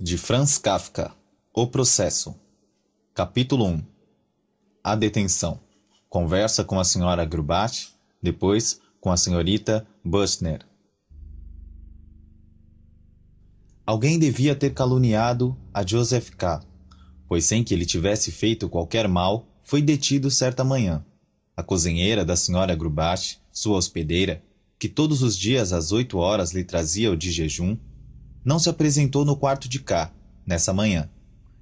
De Franz Kafka, O Processo. Capítulo 1. A detenção. Conversa com a senhora Grubach, depois com a senhorita Büchner. Alguém devia ter caluniado a Joseph K., pois sem que ele tivesse feito qualquer mal, foi detido certa manhã. A cozinheira da senhora Grubach, sua hospedeira, que todos os dias às 8 horas lhe trazia o de jejum, não se apresentou no quarto de K, nessa manhã.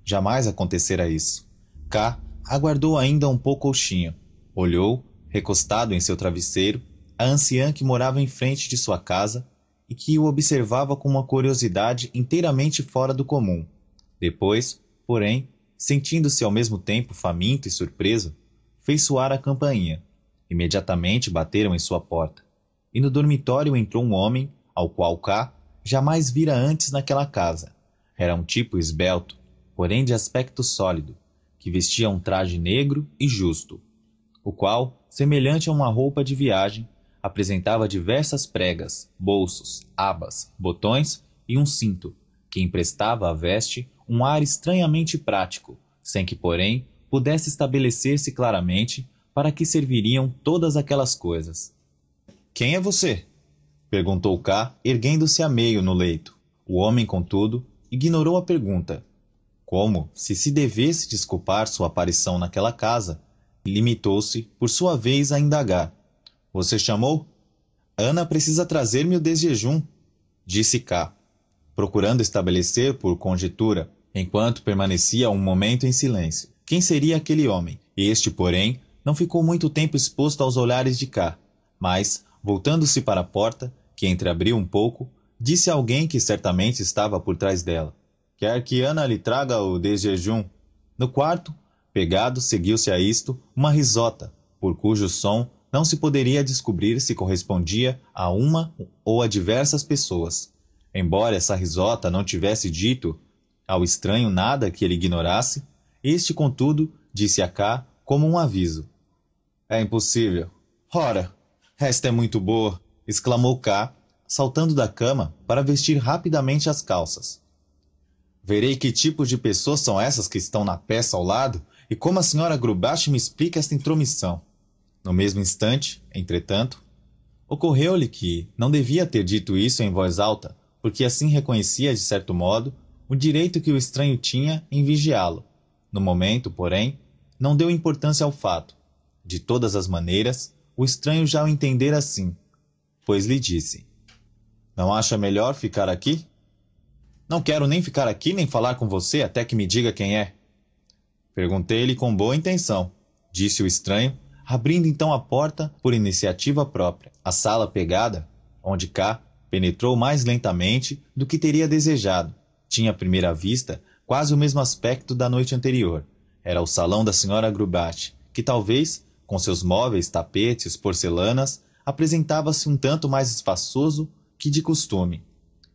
Jamais acontecera isso. K aguardou ainda um pouco coxinho. Olhou, recostado em seu travesseiro, a anciã que morava em frente de sua casa e que o observava com uma curiosidade inteiramente fora do comum. Depois, porém, sentindo-se ao mesmo tempo faminto e surpreso, fez soar a campainha. Imediatamente bateram em sua porta, e no dormitório entrou um homem, ao qual K jamais vira antes naquela casa. Era um tipo esbelto, porém de aspecto sólido, que vestia um traje negro e justo, o qual, semelhante a uma roupa de viagem, apresentava diversas pregas, bolsos, abas, botões e um cinto, que emprestava à veste um ar estranhamente prático, sem que, porém, pudesse estabelecer-se claramente para que serviriam todas aquelas coisas. «Quem é você?» perguntou K, erguendo-se a meio no leito. O homem, contudo, ignorou a pergunta. Como se devesse desculpar sua aparição naquela casa, limitou-se, por sua vez, a indagar. «Você chamou?» «Ana precisa trazer-me o desjejum», disse K, procurando estabelecer por conjetura, enquanto permanecia um momento em silêncio. Quem seria aquele homem? Este, porém, não ficou muito tempo exposto aos olhares de K, mas, voltando-se para a porta, que entreabriu um pouco, disse a alguém que certamente estava por trás dela. «Quer que Ana lhe traga o desjejum?» No quarto, pegado, seguiu-se a isto uma risota, por cujo som não se poderia descobrir se correspondia a uma ou a diversas pessoas. Embora essa risota não tivesse dito ao estranho nada que ele ignorasse, este, contudo, disse a K como um aviso. «É impossível. Ora, esta é muito boa!» exclamou K, saltando da cama para vestir rapidamente as calças. «Verei que tipo de pessoas são essas que estão na peça ao lado e como a senhora Grubach me explica esta intromissão.» No mesmo instante, entretanto, ocorreu-lhe que não devia ter dito isso em voz alta, porque assim reconhecia, de certo modo, o direito que o estranho tinha em vigiá-lo. No momento, porém, não deu importância ao fato. De todas as maneiras, o estranho já o entendera assim, pois lhe disse: «Não acha melhor ficar aqui?» «Não quero nem ficar aqui nem falar com você até que me diga quem é.» «Perguntei-lhe com boa intenção», disse o estranho, abrindo então a porta por iniciativa própria. A sala pegada, onde K penetrou mais lentamente do que teria desejado, tinha à primeira vista quase o mesmo aspecto da noite anterior. Era o salão da senhora Grubach, que talvez, com seus móveis, tapetes, porcelanas, apresentava-se um tanto mais espaçoso que de costume.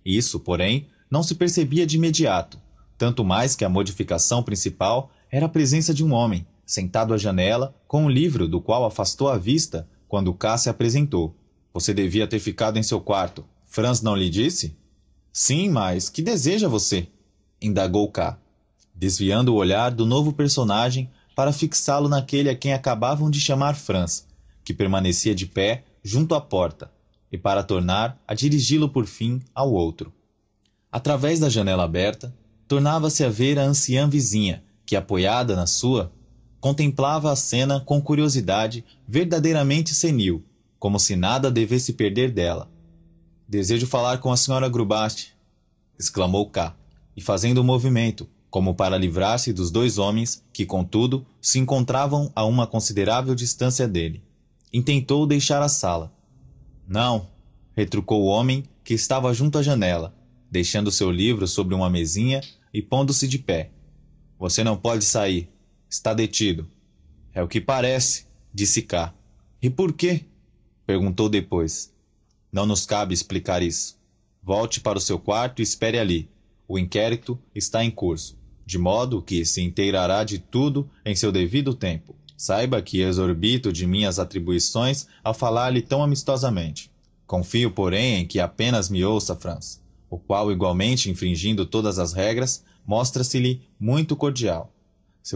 Isso, porém, não se percebia de imediato, tanto mais que a modificação principal era a presença de um homem, sentado à janela, com um livro do qual afastou a vista quando K se apresentou. «Você devia ter ficado em seu quarto. Franz não lhe disse?» «Sim, mas que deseja você?» indagou K, desviando o olhar do novo personagem para fixá-lo naquele a quem acabavam de chamar Franz, que permanecia de pé junto à porta, e para tornar a dirigi-lo por fim ao outro. Através da janela aberta, tornava-se a ver a anciã vizinha, que, apoiada na sua, contemplava a cena com curiosidade verdadeiramente senil, como se nada devesse perder dela. «Desejo falar com a senhora Grubach», exclamou K, e fazendo um movimento, como para livrar-se dos dois homens que, contudo, se encontravam a uma considerável distância dele. Intentou deixar a sala. «Não», retrucou o homem que estava junto à janela, deixando seu livro sobre uma mesinha e pondo-se de pé. «Você não pode sair. Está detido.» «É o que parece», disse K. «E por quê?» perguntou depois. «Não nos cabe explicar isso. Volte para o seu quarto e espere ali. O inquérito está em curso, de modo que se inteirará de tudo em seu devido tempo. Saiba que exorbito de minhas atribuições ao falar-lhe tão amistosamente. Confio, porém, em que apenas me ouça, Franz. o qual, igualmente infringindo todas as regras, mostra-se-lhe muito cordial. Se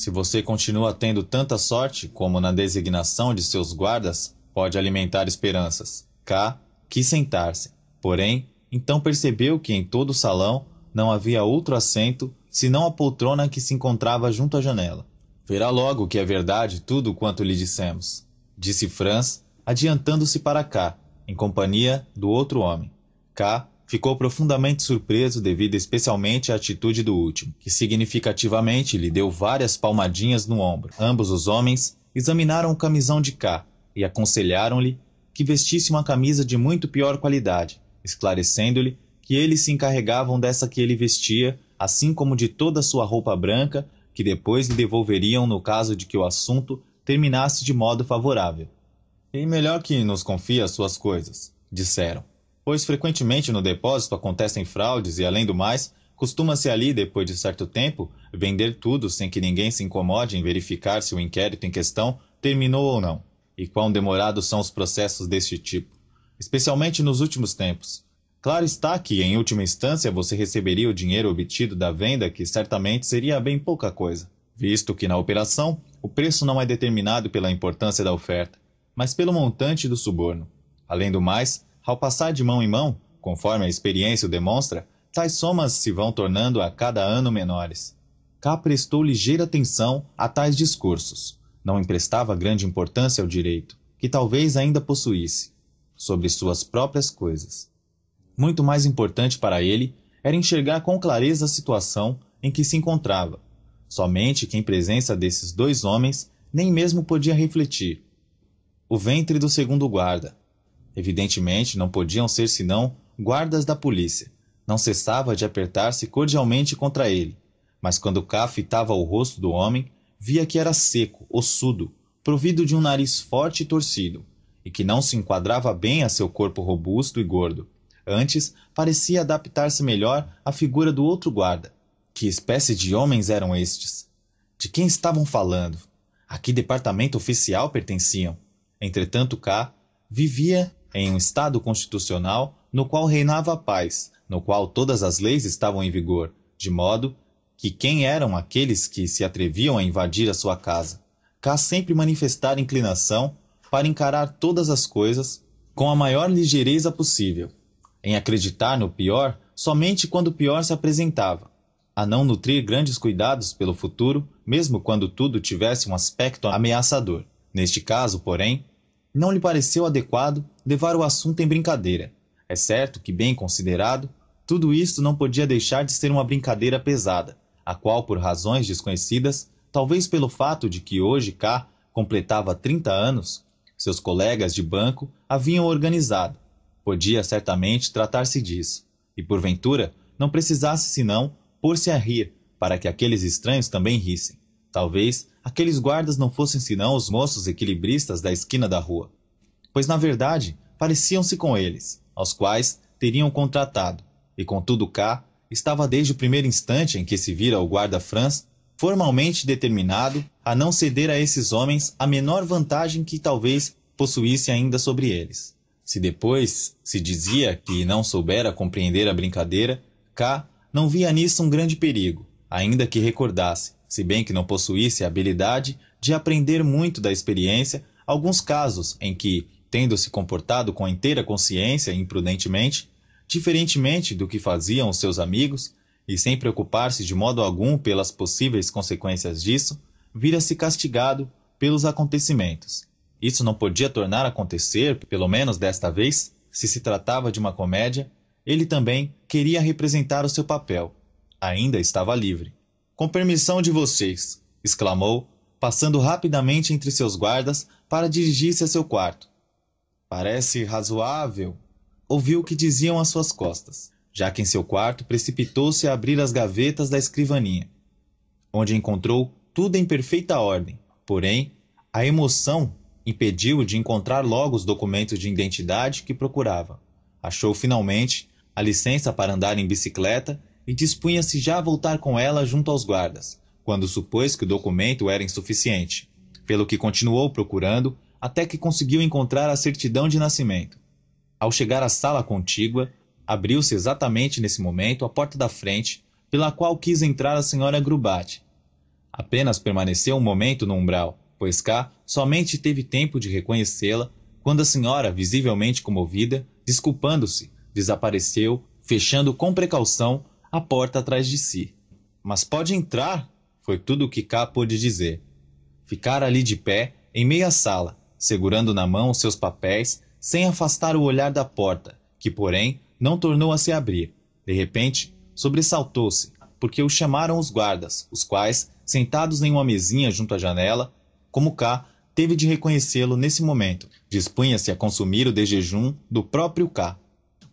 você continua tendo tanta sorte como na designação de seus guardas, pode alimentar esperanças. K quis sentar-se, porém, então percebeu que em todo o salão não havia outro assento senão a poltrona que se encontrava junto à janela. Verá logo que é verdade tudo quanto lhe dissemos, disse Franz, adiantando-se para K, em companhia do outro homem. K ficou profundamente surpreso devido especialmente à atitude do último, que significativamente lhe deu várias palmadinhas no ombro. Ambos os homens examinaram o camisão de K e aconselharam-lhe que vestisse uma camisa de muito pior qualidade, esclarecendo-lhe que eles se encarregavam dessa que ele vestia, assim como de toda a sua roupa branca, que depois lhe devolveriam no caso de que o assunto terminasse de modo favorável. E melhor que nos confie as suas coisas, disseram, pois frequentemente no depósito acontecem fraudes e, além do mais, costuma-se ali, depois de certo tempo, vender tudo sem que ninguém se incomode em verificar se o inquérito em questão terminou ou não, e quão demorados são os processos deste tipo, especialmente nos últimos tempos. Claro está que, em última instância, você receberia o dinheiro obtido da venda, que certamente seria bem pouca coisa, visto que na operação o preço não é determinado pela importância da oferta, mas pelo montante do suborno. Além do mais, ao passar de mão em mão, conforme a experiência o demonstra, tais somas se vão tornando a cada ano menores. K prestou ligeira atenção a tais discursos. Não emprestava grande importância ao direito, que talvez ainda possuísse, sobre suas próprias coisas. Muito mais importante para ele era enxergar com clareza a situação em que se encontrava. Somente que em presença desses dois homens nem mesmo podia refletir. O ventre do segundo guarda. Evidentemente não podiam ser senão guardas da polícia. Não cessava de apertar-se cordialmente contra ele, mas quando K fitava o rosto do homem, via que era seco, ossudo, provido de um nariz forte e torcido, e que não se enquadrava bem a seu corpo robusto e gordo. Antes, parecia adaptar-se melhor à figura do outro guarda. Que espécie de homens eram estes? De quem estavam falando? A que departamento oficial pertenciam? Entretanto, K vivia em um estado constitucional no qual reinava a paz, no qual todas as leis estavam em vigor, de modo que quem eram aqueles que se atreviam a invadir a sua casa? K sempre manifestara inclinação para encarar todas as coisas com a maior ligeireza possível, em acreditar no pior somente quando o pior se apresentava, a não nutrir grandes cuidados pelo futuro, mesmo quando tudo tivesse um aspecto ameaçador. Neste caso, porém, não lhe pareceu adequado levar o assunto em brincadeira. É certo que, bem considerado, tudo isto não podia deixar de ser uma brincadeira pesada, a qual, por razões desconhecidas, talvez pelo fato de que hoje K completava 30 anos, seus colegas de banco haviam organizado. Podia certamente tratar-se disso, e porventura não precisasse senão pôr-se a rir, para que aqueles estranhos também rissem. Talvez aqueles guardas não fossem senão os moços equilibristas da esquina da rua, pois na verdade pareciam-se com eles, aos quais teriam contratado, e contudo K estava desde o primeiro instante em que se vira o guarda Franz formalmente determinado a não ceder a esses homens a menor vantagem que talvez possuísse ainda sobre eles. Se depois se dizia que não soubera compreender a brincadeira, K não via nisso um grande perigo, ainda que recordasse, se bem que não possuísse a habilidade de aprender muito da experiência, alguns casos em que, tendo se comportado com inteira consciência e imprudentemente, diferentemente do que faziam os seus amigos, e sem preocupar-se de modo algum pelas possíveis consequências disso, vira-se castigado pelos acontecimentos. Isso não podia tornar a acontecer, pelo menos desta vez, se tratava de uma comédia, ele também queria representar o seu papel. Ainda estava livre. Com permissão de vocês, exclamou, passando rapidamente entre seus guardas para dirigir-se a seu quarto. Parece razoável, ouviu o que diziam às suas costas, já que em seu quarto precipitou-se a abrir as gavetas da escrivaninha, onde encontrou tudo em perfeita ordem, porém, a emoção impediu-o de encontrar logo os documentos de identidade que procurava. Achou finalmente a licença para andar em bicicleta e dispunha-se já a voltar com ela junto aos guardas, quando supôs que o documento era insuficiente, pelo que continuou procurando até que conseguiu encontrar a certidão de nascimento. Ao chegar à sala contígua, Abriu-se exatamente nesse momento a porta da frente, pela qual quis entrar a senhora Grubat. Apenas permaneceu um momento no umbral, pois K somente teve tempo de reconhecê-la, quando a senhora, visivelmente comovida, desculpando-se, desapareceu, fechando com precaução a porta atrás de si. Mas pode entrar, foi tudo o que K pôde dizer. Ficara ali de pé, em meia sala, segurando na mão os seus papéis, sem afastar o olhar da porta, que, porém, não tornou a se abrir. De repente, sobressaltou-se, porque o chamaram os guardas, os quais, sentados em uma mesinha junto à janela, como K, teve de reconhecê-lo nesse momento. Dispunha-se a consumir o desjejum do próprio K.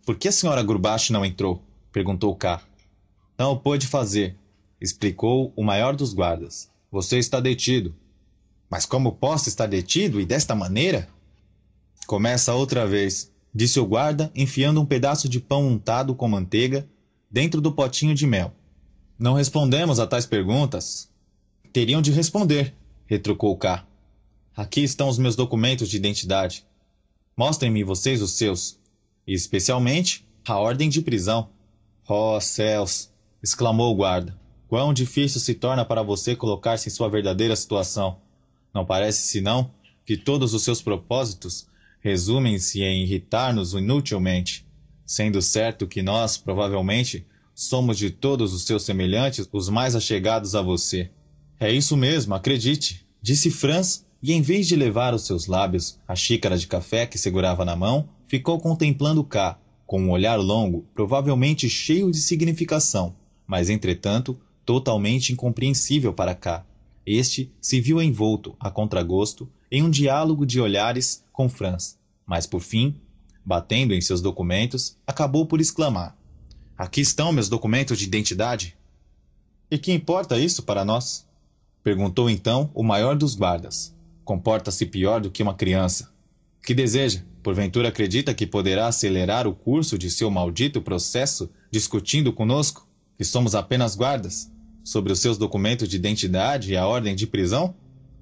Por que a senhora Grubat não entrou? Perguntou K. Não o pôde fazer, explicou o maior dos guardas. Você está detido. Mas como posso estar detido e desta maneira? Começa outra vez, disse o guarda, enfiando um pedaço de pão untado com manteiga dentro do potinho de mel. Não respondemos a tais perguntas. Teriam de responder, retrucou K. Aqui estão os meus documentos de identidade. Mostrem-me vocês os seus, e especialmente a ordem de prisão. Oh, céus! Exclamou o guarda. Quão difícil se torna para você colocar-se em sua verdadeira situação. Não parece senão que todos os seus propósitos resumem-se em irritar-nos inutilmente, sendo certo que nós, provavelmente, somos de todos os seus semelhantes os mais achegados a você. É isso mesmo, acredite, disse Franz, e em vez de levar aos seus lábios a xícara de café que segurava na mão, ficou contemplando K, com um olhar longo, provavelmente cheio de significação, mas, entretanto, totalmente incompreensível para K. Este se viu envolto, a contragosto, em um diálogo de olhares com Franz, mas, por fim, batendo em seus documentos, acabou por exclamar: Aqui estão meus documentos de identidade. E que importa isso para nós? Perguntou então o maior dos guardas. Comporta-se pior do que uma criança. Que deseja? Porventura acredita que poderá acelerar o curso de seu maldito processo discutindo conosco, que somos apenas guardas, sobre os seus documentos de identidade e a ordem de prisão?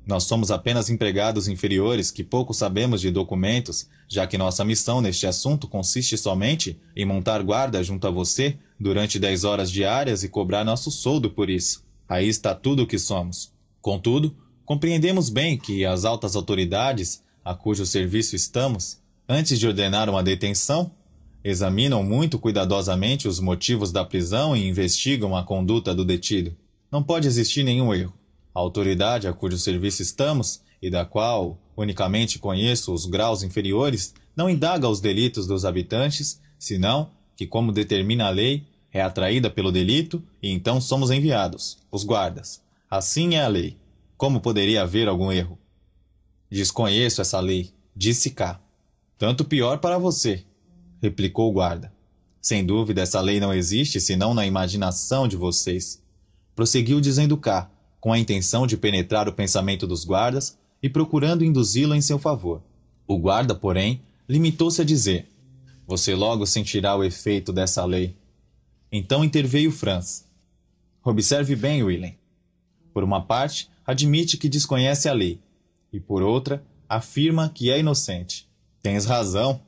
Nós somos apenas empregados inferiores que pouco sabemos de documentos, já que nossa missão neste assunto consiste somente em montar guarda junto a você durante 10 horas diárias e cobrar nosso soldo por isso. Aí está tudo o que somos. Contudo, compreendemos bem que as altas autoridades, a cujo serviço estamos, antes de ordenar uma detenção, examinam muito cuidadosamente os motivos da prisão e investigam a conduta do detido. Não pode existir nenhum erro. A autoridade a cujo serviço estamos, e da qual unicamente conheço os graus inferiores, não indaga os delitos dos habitantes, senão que, como determina a lei, é atraída pelo delito e então somos enviados, os guardas. Assim é a lei. Como poderia haver algum erro? Desconheço essa lei, disse K. Tanto pior para você, replicou o guarda. Sem dúvida essa lei não existe senão na imaginação de vocês. Prosseguiu dizendo K, com a intenção de penetrar o pensamento dos guardas e procurando induzi-lo em seu favor. O guarda, porém, limitou-se a dizer: Você logo sentirá o efeito dessa lei. Então interveio Franz. Observe bem, Willem. Por uma parte, admite que desconhece a lei, e por outra, afirma que é inocente. Tens razão.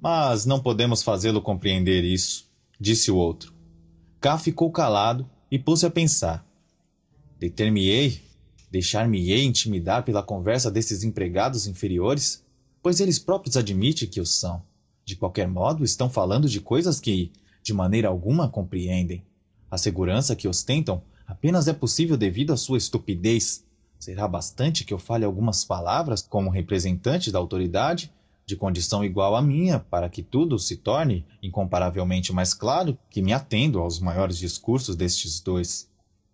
Mas não podemos fazê-lo compreender isso, disse o outro. K ficou calado e pôs-se a pensar. Deixar-me-ei intimidar pela conversa desses empregados inferiores? Pois eles próprios admitem que o são. De qualquer modo, estão falando de coisas que, de maneira alguma, compreendem. A segurança que ostentam apenas é possível devido à sua estupidez. Será bastante que eu fale algumas palavras como representante da autoridade, de condição igual à minha, para que tudo se torne incomparavelmente mais claro que me atendo aos maiores discursos destes dois.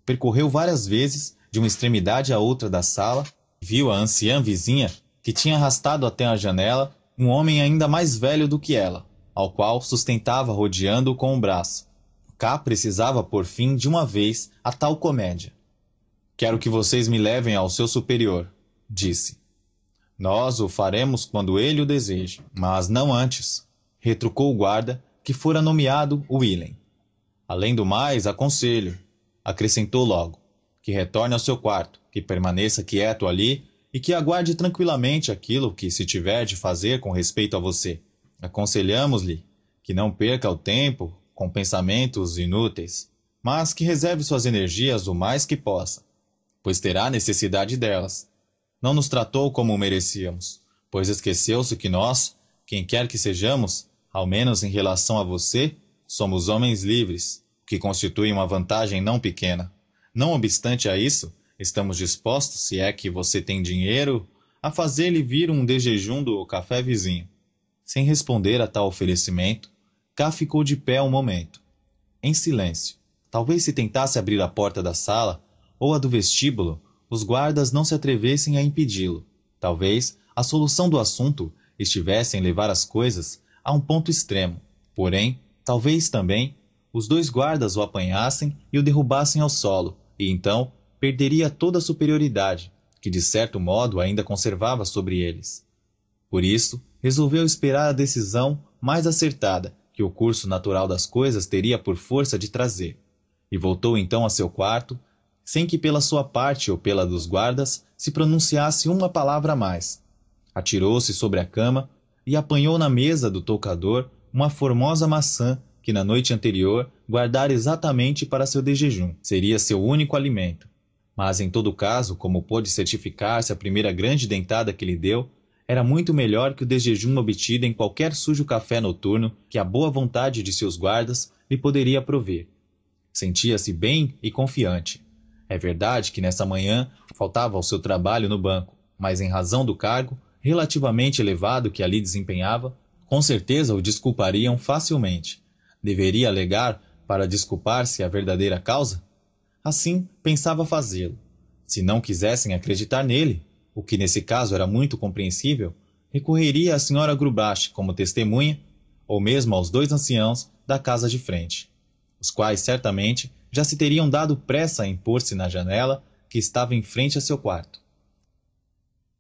Percorreu várias vezes, de uma extremidade à outra da sala, e viu a anciã vizinha, que tinha arrastado até a janela um homem ainda mais velho do que ela, ao qual sustentava rodeando-o com o braço. K precisava pôr fim de uma vez a tal comédia. Quero que vocês me levem ao seu superior, disse. Nós o faremos quando ele o deseje, mas não antes, retrucou o guarda, que fora nomeado Willem. Além do mais, aconselho, acrescentou logo, que retorne ao seu quarto, que permaneça quieto ali e que aguarde tranquilamente aquilo que se tiver de fazer com respeito a você. Aconselhamos-lhe que não perca o tempo com pensamentos inúteis, mas que reserve suas energias o mais que possa, pois terá necessidade delas. Não nos tratou como merecíamos, pois esqueceu-se que nós, quem quer que sejamos, ao menos em relação a você, somos homens livres, o que constitui uma vantagem não pequena. Não obstante a isso, estamos dispostos, se é que você tem dinheiro, a fazer-lhe vir um de jejum do café vizinho. Sem responder a tal oferecimento, K ficou de pé um momento, em silêncio. Talvez se tentasse abrir a porta da sala ou a do vestíbulo, os guardas não se atrevessem a impedi-lo. Talvez a solução do assunto estivesse em levar as coisas a um ponto extremo. Porém, talvez também os dois guardas o apanhassem e o derrubassem ao solo, e então perderia toda a superioridade, que de certo modo ainda conservava sobre eles. Por isso, resolveu esperar a decisão mais acertada que o curso natural das coisas teria por força de trazer, e voltou então a seu quarto, sem que pela sua parte ou pela dos guardas se pronunciasse uma palavra a mais. Atirou-se sobre a cama e apanhou na mesa do toucador uma formosa maçã que na noite anterior guardara exatamente para seu dejejum. Seria seu único alimento. Mas em todo caso, como pôde certificar-se a primeira grande dentada que lhe deu, era muito melhor que o desjejum obtido em qualquer sujo café noturno que a boa vontade de seus guardas lhe poderia prover. Sentia-se bem e confiante. É verdade que nessa manhã faltava ao seu trabalho no banco, mas em razão do cargo relativamente elevado que ali desempenhava, com certeza o desculpariam facilmente. Deveria alegar para desculpar-se a verdadeira causa? Assim, pensava fazê-lo. Se não quisessem acreditar nele, o que nesse caso era muito compreensível, recorreria à senhora Grubach como testemunha, ou mesmo aos dois anciãos da casa de frente, os quais certamente já se teriam dado pressa em pôr-se na janela que estava em frente a seu quarto.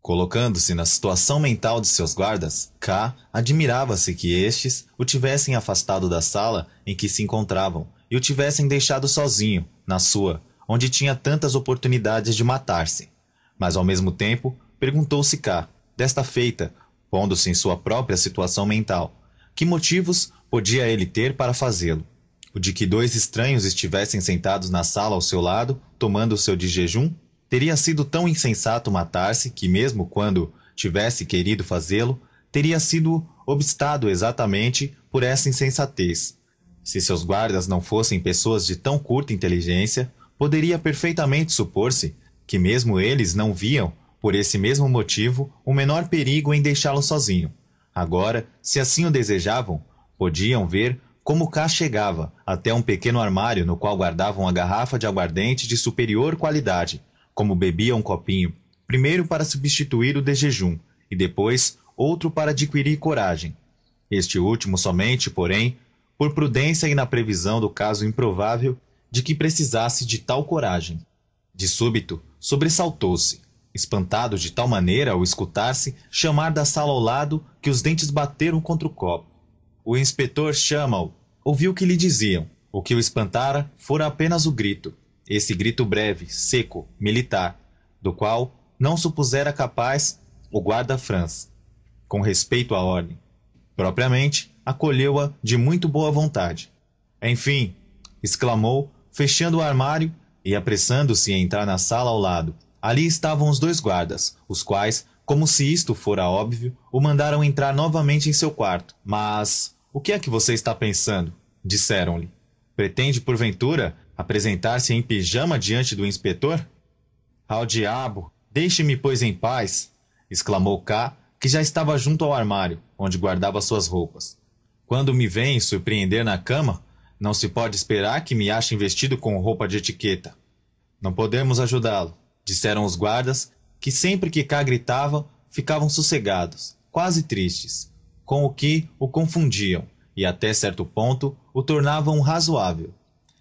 Colocando-se na situação mental de seus guardas, K admirava-se que estes o tivessem afastado da sala em que se encontravam e o tivessem deixado sozinho, na sua, onde tinha tantas oportunidades de matar-se. Mas, ao mesmo tempo, perguntou-se K, desta feita, pondo-se em sua própria situação mental, que motivos podia ele ter para fazê-lo? O de que dois estranhos estivessem sentados na sala ao seu lado, tomando o seu de jejum? Teria sido tão insensato matar-se que, mesmo quando tivesse querido fazê-lo, teria sido obstado exatamente por essa insensatez. Se seus guardas não fossem pessoas de tão curta inteligência, poderia perfeitamente supor-se que mesmo eles não viam, por esse mesmo motivo, o menor perigo em deixá-lo sozinho. Agora, se assim o desejavam, podiam ver como K chegava até um pequeno armário no qual guardavam uma garrafa de aguardente de superior qualidade, como bebia um copinho, primeiro para substituir o de jejum, e depois outro para adquirir coragem. Este último somente, porém, por prudência e na previsão do caso improvável de que precisasse de tal coragem. De súbito, sobressaltou-se, espantado de tal maneira ao escutar-se chamar da sala ao lado que os dentes bateram contra o copo. O inspetor chama-o. Ouviu o que lhe diziam. O que o espantara fora apenas o grito. Esse grito breve, seco, militar, do qual não supusera capaz o guarda-Franz, com respeito à ordem. Propriamente, acolheu-a de muito boa vontade. Enfim, exclamou, fechando o armário e apressando-se a entrar na sala ao lado. Ali estavam os dois guardas, os quais, como se isto fora óbvio, o mandaram entrar novamente em seu quarto. Mas o que é que você está pensando? Disseram-lhe. Pretende, porventura, apresentar-se em pijama diante do inspetor? Ao diabo! Deixe-me, pois, em paz! Exclamou K, que já estava junto ao armário, onde guardava suas roupas. Quando me vem surpreender na cama, não se pode esperar que me achem vestido com roupa de etiqueta. Não podemos ajudá-lo, disseram os guardas, que sempre que K gritava, ficavam sossegados, quase tristes, com o que o confundiam e até certo ponto o tornavam razoável.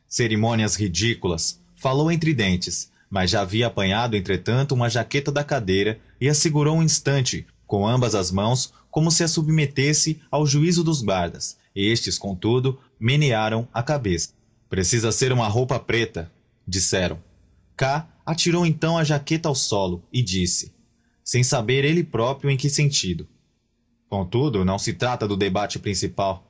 Cerimônias ridículas, falou entre dentes, mas já havia apanhado entretanto uma jaqueta da cadeira e a segurou um instante com ambas as mãos como se a submetesse ao juízo dos guardas. Estes, contudo, menearam a cabeça. Precisa ser uma roupa preta, disseram. K atirou então a jaqueta ao solo e disse, sem saber ele próprio em que sentido. Contudo, não se trata do debate principal.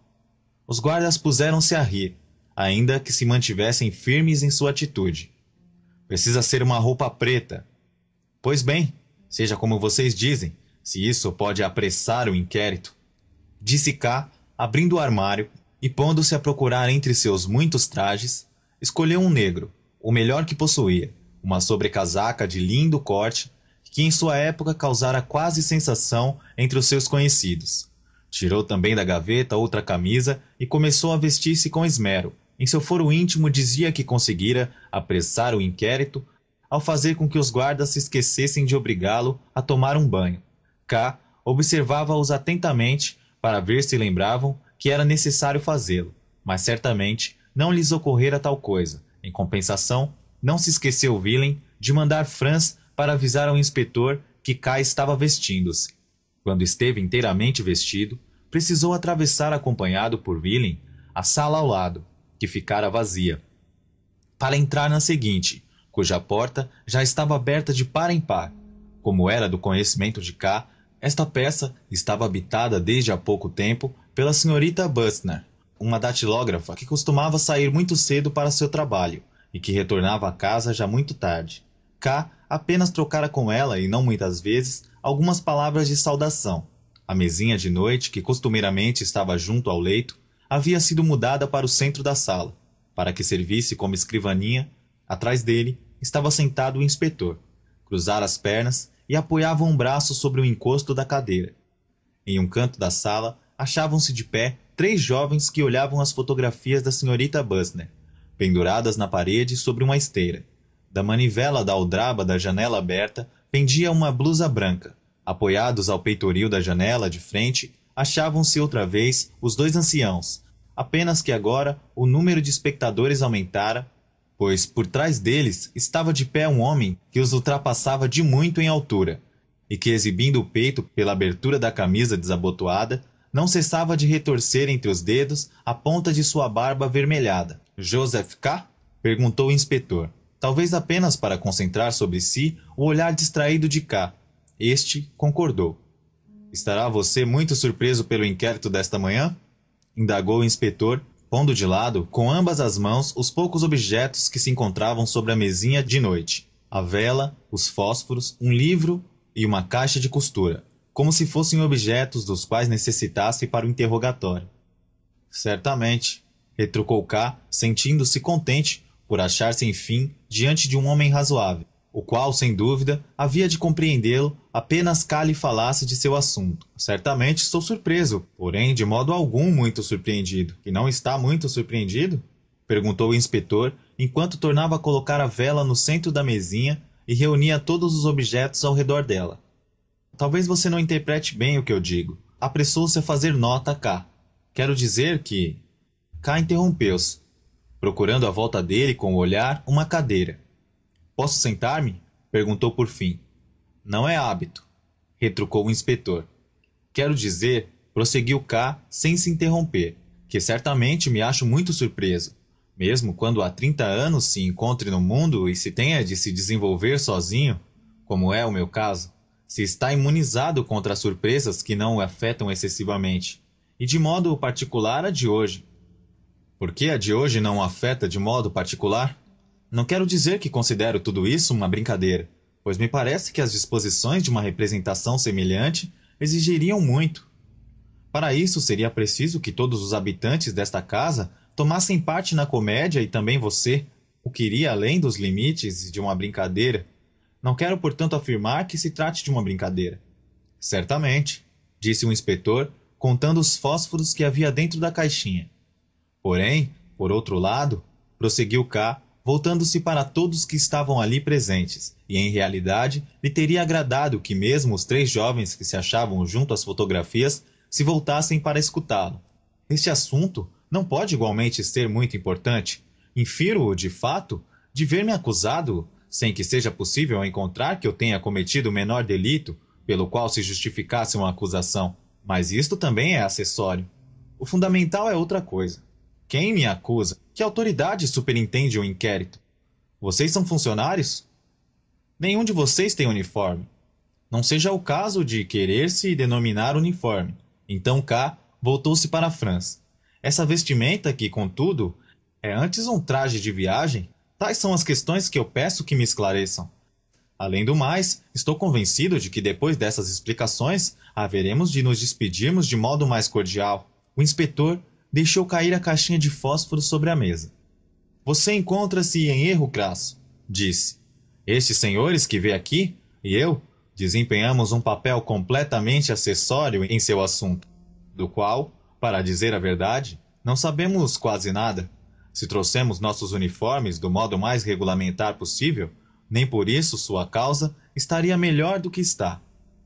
Os guardas puseram-se a rir, ainda que se mantivessem firmes em sua atitude. Precisa ser uma roupa preta. Pois bem, seja como vocês dizem, se isso pode apressar o inquérito. Disse K, abrindo o armário e pondo-se a procurar entre seus muitos trajes, escolheu um negro, o melhor que possuía, uma sobrecasaca de lindo corte, que em sua época causara quase sensação entre os seus conhecidos. Tirou também da gaveta outra camisa e começou a vestir-se com esmero. Em seu foro íntimo dizia que conseguira apressar o inquérito ao fazer com que os guardas se esquecessem de obrigá-lo a tomar um banho. K observava-os atentamente para ver se lembravam que era necessário fazê-lo, mas certamente não lhes ocorrera tal coisa. Em compensação, não se esqueceu Willem de mandar Franz para avisar ao inspetor que K estava vestindo-se. Quando esteve inteiramente vestido, precisou atravessar acompanhado por Willem a sala ao lado, que ficara vazia, para entrar na seguinte, cuja porta já estava aberta de par em par. Como era do conhecimento de K, esta peça estava habitada desde há pouco tempo pela senhorita Bustner, uma datilógrafa que costumava sair muito cedo para seu trabalho e que retornava a casa já muito tarde. K apenas trocara com ela, e não muitas vezes, algumas palavras de saudação. A mesinha de noite, que costumeiramente estava junto ao leito, havia sido mudada para o centro da sala, para que servisse como escrivaninha. Atrás dele estava sentado o inspetor. Cruzara as pernas e apoiava um braço sobre o encosto da cadeira. Em um canto da sala achavam-se de pé 3 jovens que olhavam as fotografias da senhorita Bustner, penduradas na parede sobre uma esteira. Da manivela da aldraba da janela aberta pendia uma blusa branca. Apoiados ao peitoril da janela de frente, achavam-se outra vez os 2 anciãos, apenas que agora o número de espectadores aumentara, pois por trás deles estava de pé um homem que os ultrapassava de muito em altura, e que, exibindo o peito pela abertura da camisa desabotoada, não cessava de retorcer entre os dedos a ponta de sua barba avermelhada. Joseph K? Perguntou o inspetor, talvez apenas para concentrar sobre si o olhar distraído de K. Este concordou. Estará você muito surpreso pelo inquérito desta manhã? Indagou o inspetor, pondo de lado, com ambas as mãos, os poucos objetos que se encontravam sobre a mesinha de noite. A vela, os fósforos, um livro e uma caixa de costura, como se fossem objetos dos quais necessitasse para o interrogatório. Certamente, retrucou K, sentindo-se contente por achar-se, enfim, diante de um homem razoável, o qual, sem dúvida, havia de compreendê-lo apenas K lhe falasse de seu assunto. Certamente estou surpreso, porém de modo algum muito surpreendido. Que não está muito surpreendido? Perguntou o inspetor, enquanto tornava a colocar a vela no centro da mesinha e reunia todos os objetos ao redor dela. Talvez você não interprete bem o que eu digo. Apressou-se a fazer nota a K. Quero dizer que... K interrompeu-se, procurando à volta dele com o olhar uma cadeira. Posso sentar-me? Perguntou por fim. Não é hábito, retrucou o inspetor. Quero dizer, prosseguiu K sem se interromper, que certamente me acho muito surpreso, mesmo quando há 30 anos se encontre no mundo e se tenha de se desenvolver sozinho, como é o meu caso, se está imunizado contra as surpresas que não o afetam excessivamente, e de modo particular a de hoje. Por que a de hoje não o afeta de modo particular? Não quero dizer que considero tudo isso uma brincadeira, pois me parece que as disposições de uma representação semelhante exigiriam muito. Para isso seria preciso que todos os habitantes desta casa tomassem parte na comédia e também você, o que iria além dos limites de uma brincadeira. Não quero, portanto, afirmar que se trate de uma brincadeira. Certamente, disse o inspetor, contando os fósforos que havia dentro da caixinha. Porém, por outro lado, prosseguiu K, voltando-se para todos que estavam ali presentes, e em realidade lhe teria agradado que mesmo os 3 jovens que se achavam junto às fotografias se voltassem para escutá-lo. Este assunto não pode igualmente ser muito importante. Infiro-o, de fato, de ver-me acusado, sem que seja possível encontrar que eu tenha cometido o menor delito pelo qual se justificasse uma acusação. Mas isto também é acessório. O fundamental é outra coisa. Quem me acusa? Que autoridade superintende o inquérito? Vocês são funcionários? Nenhum de vocês tem uniforme. Não seja o caso de querer se denominar uniforme. Então K voltou-se para Franz. Essa vestimenta que, contudo, é antes um traje de viagem? Tais são as questões que eu peço que me esclareçam. Além do mais, estou convencido de que depois dessas explicações, haveremos de nos despedirmos de modo mais cordial. O inspetor deixou cair a caixinha de fósforo sobre a mesa. Você encontra-se em erro crasso, disse. Estes senhores que vê aqui, e eu, desempenhamos um papel completamente acessório em seu assunto, do qual, para dizer a verdade, não sabemos quase nada. Se trouxemos nossos uniformes do modo mais regulamentar possível, nem por isso sua causa estaria melhor do que está.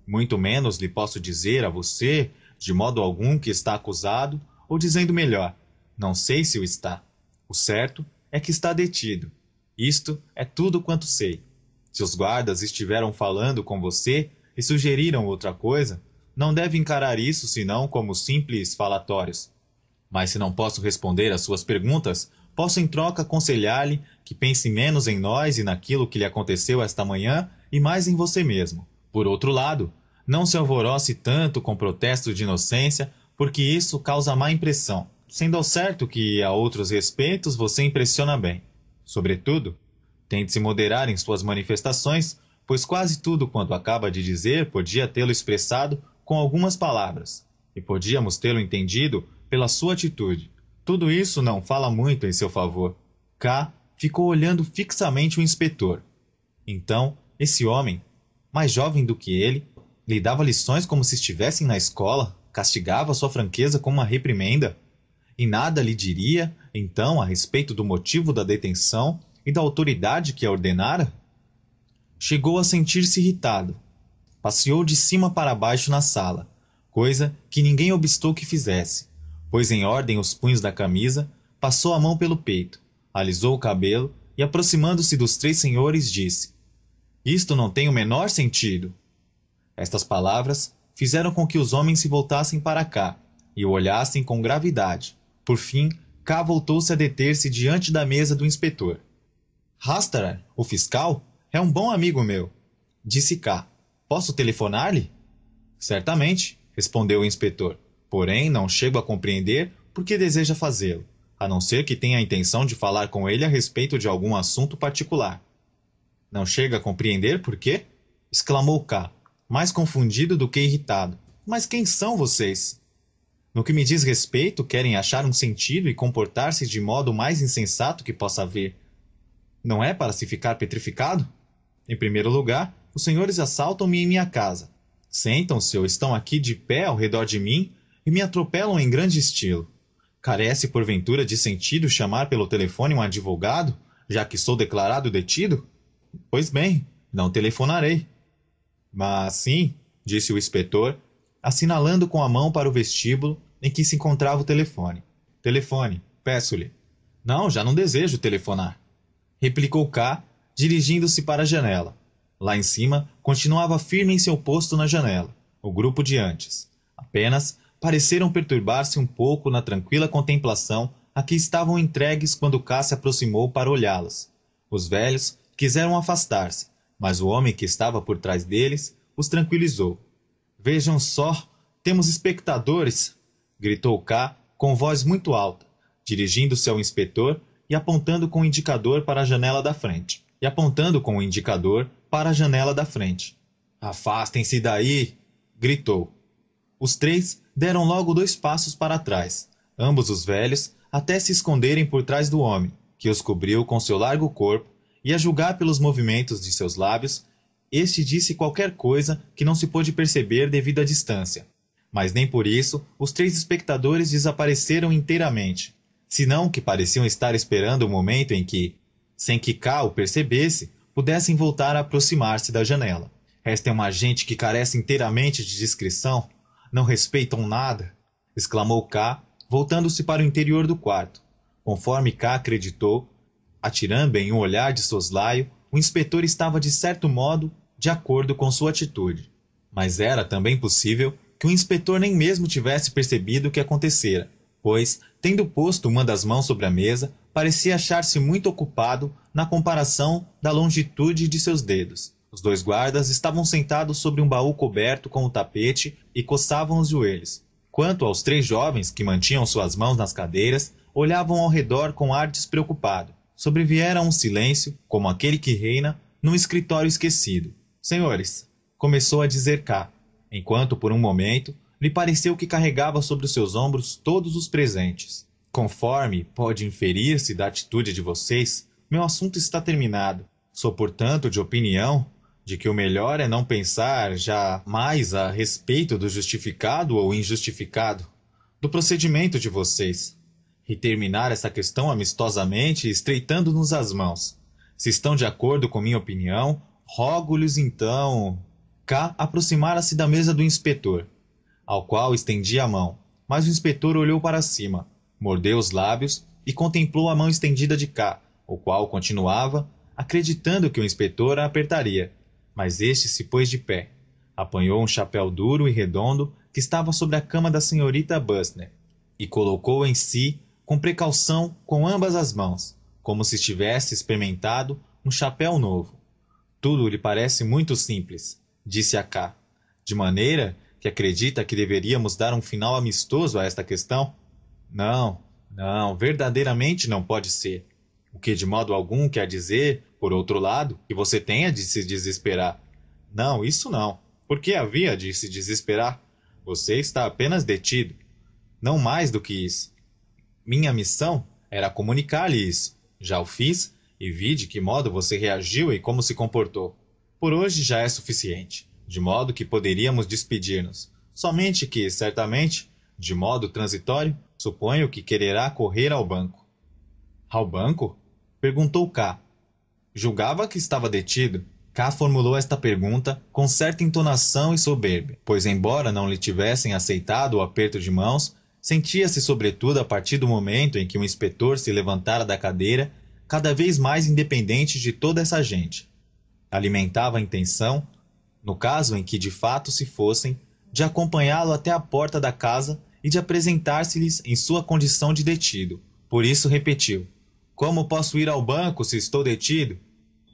Muito menos lhe posso dizer a você, de modo algum, que está acusado, ou dizendo melhor, não sei se o está. O certo é que está detido. Isto é tudo quanto sei. Se os guardas estiveram falando com você e sugeriram outra coisa, não deve encarar isso senão como simples falatórios. Mas se não posso responder às suas perguntas, posso em troca aconselhar-lhe que pense menos em nós e naquilo que lhe aconteceu esta manhã e mais em você mesmo. Por outro lado, não se alvoroce tanto com protestos de inocência, porque isso causa má impressão, sendo ao certo que, a outros respeitos, você impressiona bem. Sobretudo, tente se moderar em suas manifestações, pois quase tudo quanto acaba de dizer podia tê-lo expressado com algumas palavras, e podíamos tê-lo entendido pela sua atitude. Tudo isso não fala muito em seu favor. K ficou olhando fixamente o inspetor. Então, esse homem, mais jovem do que ele, lhe dava lições como se estivessem na escola, castigava sua franqueza com uma reprimenda, e nada lhe diria, então, a respeito do motivo da detenção e da autoridade que a ordenara? Chegou a sentir-se irritado. Passeou de cima para baixo na sala, coisa que ninguém obstou que fizesse. Pôs em ordem os punhos da camisa, passou a mão pelo peito, alisou o cabelo e, aproximando-se dos três senhores, disse: Isto não tem o menor sentido. Estas palavras fizeram com que os homens se voltassem para cá e o olhassem com gravidade. Por fim, K voltou-se a deter-se diante da mesa do inspetor. Hastarer, o fiscal, é um bom amigo meu, disse K. Posso telefonar-lhe? Certamente, respondeu o inspetor. Porém, não chego a compreender por que deseja fazê-lo, a não ser que tenha a intenção de falar com ele a respeito de algum assunto particular. Não chega a compreender por quê? Exclamou K, mais confundido do que irritado. Mas quem são vocês? No que me diz respeito, querem achar um sentido e comportar-se de modo mais insensato que possa haver. Não é para se ficar petrificado? Em primeiro lugar, os senhores assaltam-me em minha casa. Sentam-se ou estão aqui de pé ao redor de mim e me atropelam em grande estilo. Carece, porventura, de sentido chamar pelo telefone um advogado, já que sou declarado detido? Pois bem, não telefonarei. Mas sim, disse o inspetor, assinalando com a mão para o vestíbulo em que se encontrava o telefone. Telefone, peço-lhe. Não, já não desejo telefonar, replicou K, dirigindo-se para a janela. Lá em cima, continuava firme em seu posto na janela, o grupo de antes. Apenas pareceram perturbar-se um pouco na tranquila contemplação a que estavam entregues quando K se aproximou para olhá-las. Os velhos quiseram afastar-se, mas o homem que estava por trás deles os tranquilizou. Vejam só, temos espectadores, gritou K com voz muito alta, dirigindo-se ao inspetor e apontando com o indicador para a janela da frente. Afastem-se daí, gritou. Os três deram logo 2 passos para trás, ambos os velhos, até se esconderem por trás do homem, que os cobriu com seu largo corpo, e a julgar pelos movimentos de seus lábios, este disse qualquer coisa que não se pôde perceber devido à distância. Mas nem por isso os 3 espectadores desapareceram inteiramente, senão que pareciam estar esperando o momento em que, sem que K o percebesse, pudessem voltar a aproximar-se da janela. Esta é uma gente que carece inteiramente de discrição. Não respeitam nada, exclamou K, voltando-se para o interior do quarto. Conforme K acreditou, atirando em um olhar de soslaio, o inspetor estava de certo modo de acordo com sua atitude. Mas era também possível que o inspetor nem mesmo tivesse percebido o que acontecera, pois, tendo posto uma das mãos sobre a mesa, parecia achar-se muito ocupado na comparação da longitude de seus dedos. Os 2 guardas estavam sentados sobre um baú coberto com o tapete e coçavam os joelhos. Quanto aos 3 jovens que mantinham suas mãos nas cadeiras, olhavam ao redor com ar despreocupado. Sobreviera um silêncio, como aquele que reina num escritório esquecido. Senhores, começou a dizer K, enquanto por um momento lhe pareceu que carregava sobre os seus ombros todos os presentes. Conforme pode inferir-se da atitude de vocês, meu assunto está terminado. Sou, portanto, de opinião de que o melhor é não pensar já mais a respeito do justificado ou injustificado do procedimento de vocês, e terminar essa questão amistosamente estreitando-nos as mãos. Se estão de acordo com minha opinião, rogo-lhes então... K aproximara-se da mesa do inspetor, ao qual estendia a mão, mas o inspetor olhou para cima, mordeu os lábios e contemplou a mão estendida de K, o qual continuava, acreditando que o inspetor a apertaria, mas este se pôs de pé, apanhou um chapéu duro e redondo que estava sobre a cama da senhorita Bustner e colocou em si com precaução com ambas as mãos, como se tivesse experimentado um chapéu novo. Tudo lhe parece muito simples, disse a K, de maneira que acredita que deveríamos dar um final amistoso a esta questão? Não, verdadeiramente não pode ser. O que de modo algum quer dizer, por outro lado, que você tenha de se desesperar. Não, isso não. Por que havia de se desesperar? Você está apenas detido. Não mais do que isso. Minha missão era comunicar-lhe isso. Já o fiz e vi de que modo você reagiu e como se comportou. Por hoje já é suficiente, de modo que poderíamos despedir-nos. Somente que, certamente, de modo transitório, suponho que quererá correr ao banco. Ao banco? Perguntou K. Julgava que estava detido. K formulou esta pergunta com certa entonação e soberba, pois embora não lhe tivessem aceitado o aperto de mãos, sentia-se sobretudo a partir do momento em que o inspetor se levantara da cadeira, cada vez mais independente de toda essa gente. Alimentava a intenção, no caso em que de fato se fossem, de acompanhá-lo até a porta da casa e de apresentar-se-lhes em sua condição de detido. Por isso repetiu: Como posso ir ao banco se estou detido?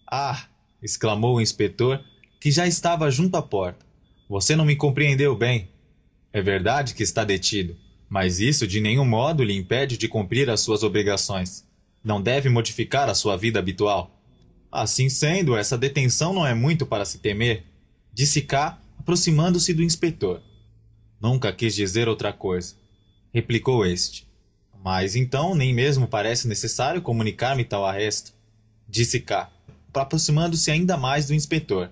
Ah! Exclamou o inspetor, que já estava junto à porta. Você não me compreendeu bem. É verdade que está detido, mas isso de nenhum modo lhe impede de cumprir as suas obrigações. Não deve modificar a sua vida habitual. Assim sendo, essa detenção não é muito para se temer, disse K, aproximando-se do inspetor. Nunca quis dizer outra coisa, replicou este. Mas então nem mesmo parece necessário comunicar-me tal arresto, disse K, aproximando-se ainda mais do inspetor.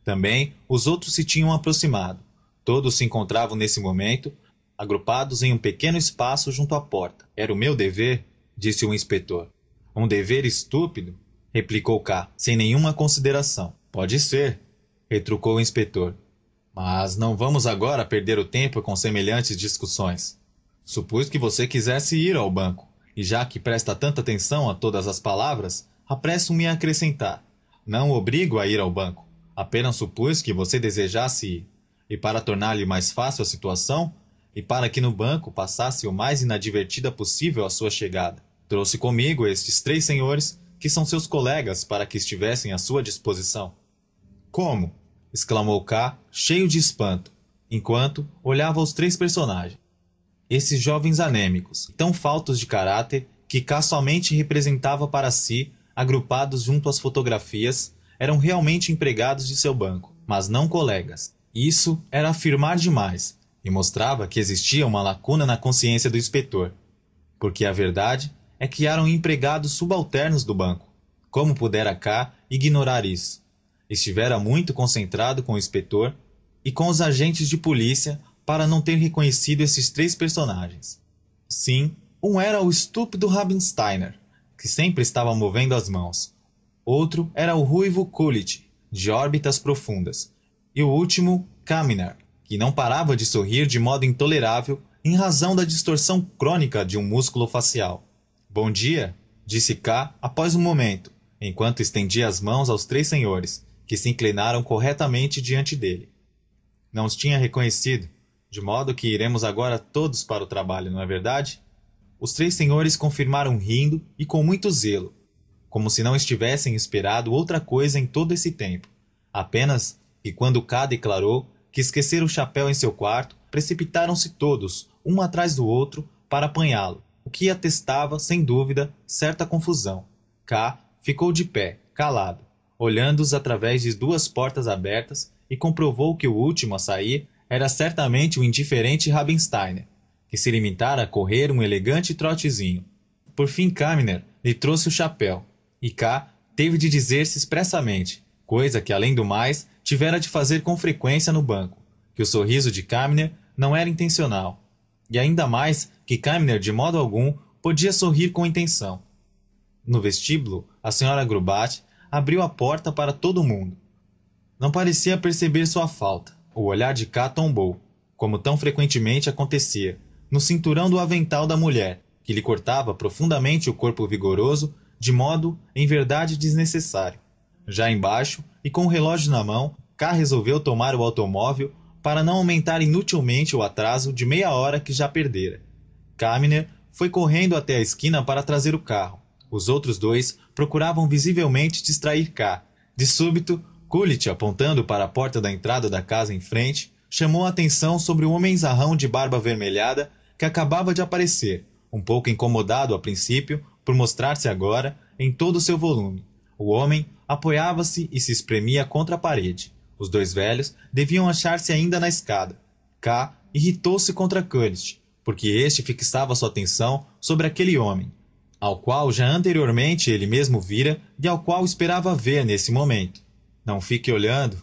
Também os outros se tinham aproximado. Todos se encontravam nesse momento, agrupados em um pequeno espaço junto à porta. Era o meu dever, disse o inspetor. Um dever estúpido? Replicou K, sem nenhuma consideração. Pode ser, retrucou o inspetor. Mas não vamos agora perder o tempo com semelhantes discussões. Supus que você quisesse ir ao banco, e já que presta tanta atenção a todas as palavras, apresso-me a acrescentar. Não o obrigo a ir ao banco. Apenas supus que você desejasse ir. E para tornar-lhe mais fácil a situação, e para que no banco passasse o mais inadvertida possível a sua chegada, trouxe comigo estes 3 senhores, que são seus colegas, para que estivessem à sua disposição. Como? Exclamou K, cheio de espanto, enquanto olhava os 3 personagens. Esses jovens anêmicos, tão faltos de caráter, que K somente representava para si, agrupados junto às fotografias, eram realmente empregados de seu banco, mas não colegas. Isso era afirmar demais, e mostrava que existia uma lacuna na consciência do inspetor, porque a verdade é que eram empregados subalternos do banco. Como pudera K ignorar isso? Estivera muito concentrado com o inspetor e com os agentes de polícia para não ter reconhecido esses 3 personagens. Sim, um era o estúpido Rabensteiner, que sempre estava movendo as mãos. Outro era o ruivo Kulich, de órbitas profundas. E o último, Kaminer, que não parava de sorrir de modo intolerável em razão da distorção crônica de um músculo facial. Bom dia, disse K após um momento, enquanto estendia as mãos aos 3 senhores, que se inclinaram corretamente diante dele. Não os tinha reconhecido, de modo que iremos agora todos para o trabalho, não é verdade? Os 3 senhores confirmaram rindo e com muito zelo, como se não estivessem esperado outra coisa em todo esse tempo, apenas que quando K declarou que esquecera o chapéu em seu quarto precipitaram-se todos, um atrás do outro, para apanhá-lo, o que atestava, sem dúvida, certa confusão. K ficou de pé, calado, olhando-os através de duas portas abertas e comprovou que o último a sair era certamente o indiferente Rabensteiner, que se limitara a correr um elegante trotezinho. Por fim Kaminer lhe trouxe o chapéu, e K teve de dizer-se expressamente, coisa que, além do mais, tivera de fazer com frequência no banco, que o sorriso de Kaminer não era intencional, e ainda mais que Kaminer de modo algum podia sorrir com intenção. No vestíbulo, a senhora Grubat abriu a porta para todo mundo. Não parecia perceber sua falta. O olhar de K tombou, como tão frequentemente acontecia, no cinturão do avental da mulher, que lhe cortava profundamente o corpo vigoroso, de modo, em verdade, desnecessário. Já embaixo, e com o relógio na mão, K resolveu tomar o automóvel para não aumentar inutilmente o atraso de meia hora que já perdera. Kaminer foi correndo até a esquina para trazer o carro. Os outros dois procuravam visivelmente distrair K. De súbito, Kulich, apontando para a porta da entrada da casa em frente, chamou a atenção sobre o homenzarrão de barba avermelhada que acabava de aparecer, um pouco incomodado a princípio por mostrar-se agora em todo o seu volume. O homem apoiava-se e se espremia contra a parede. Os dois velhos deviam achar-se ainda na escada. K irritou-se contra Kulich, porque este fixava sua atenção sobre aquele homem, ao qual já anteriormente ele mesmo vira e ao qual esperava ver nesse momento. Não fique olhando,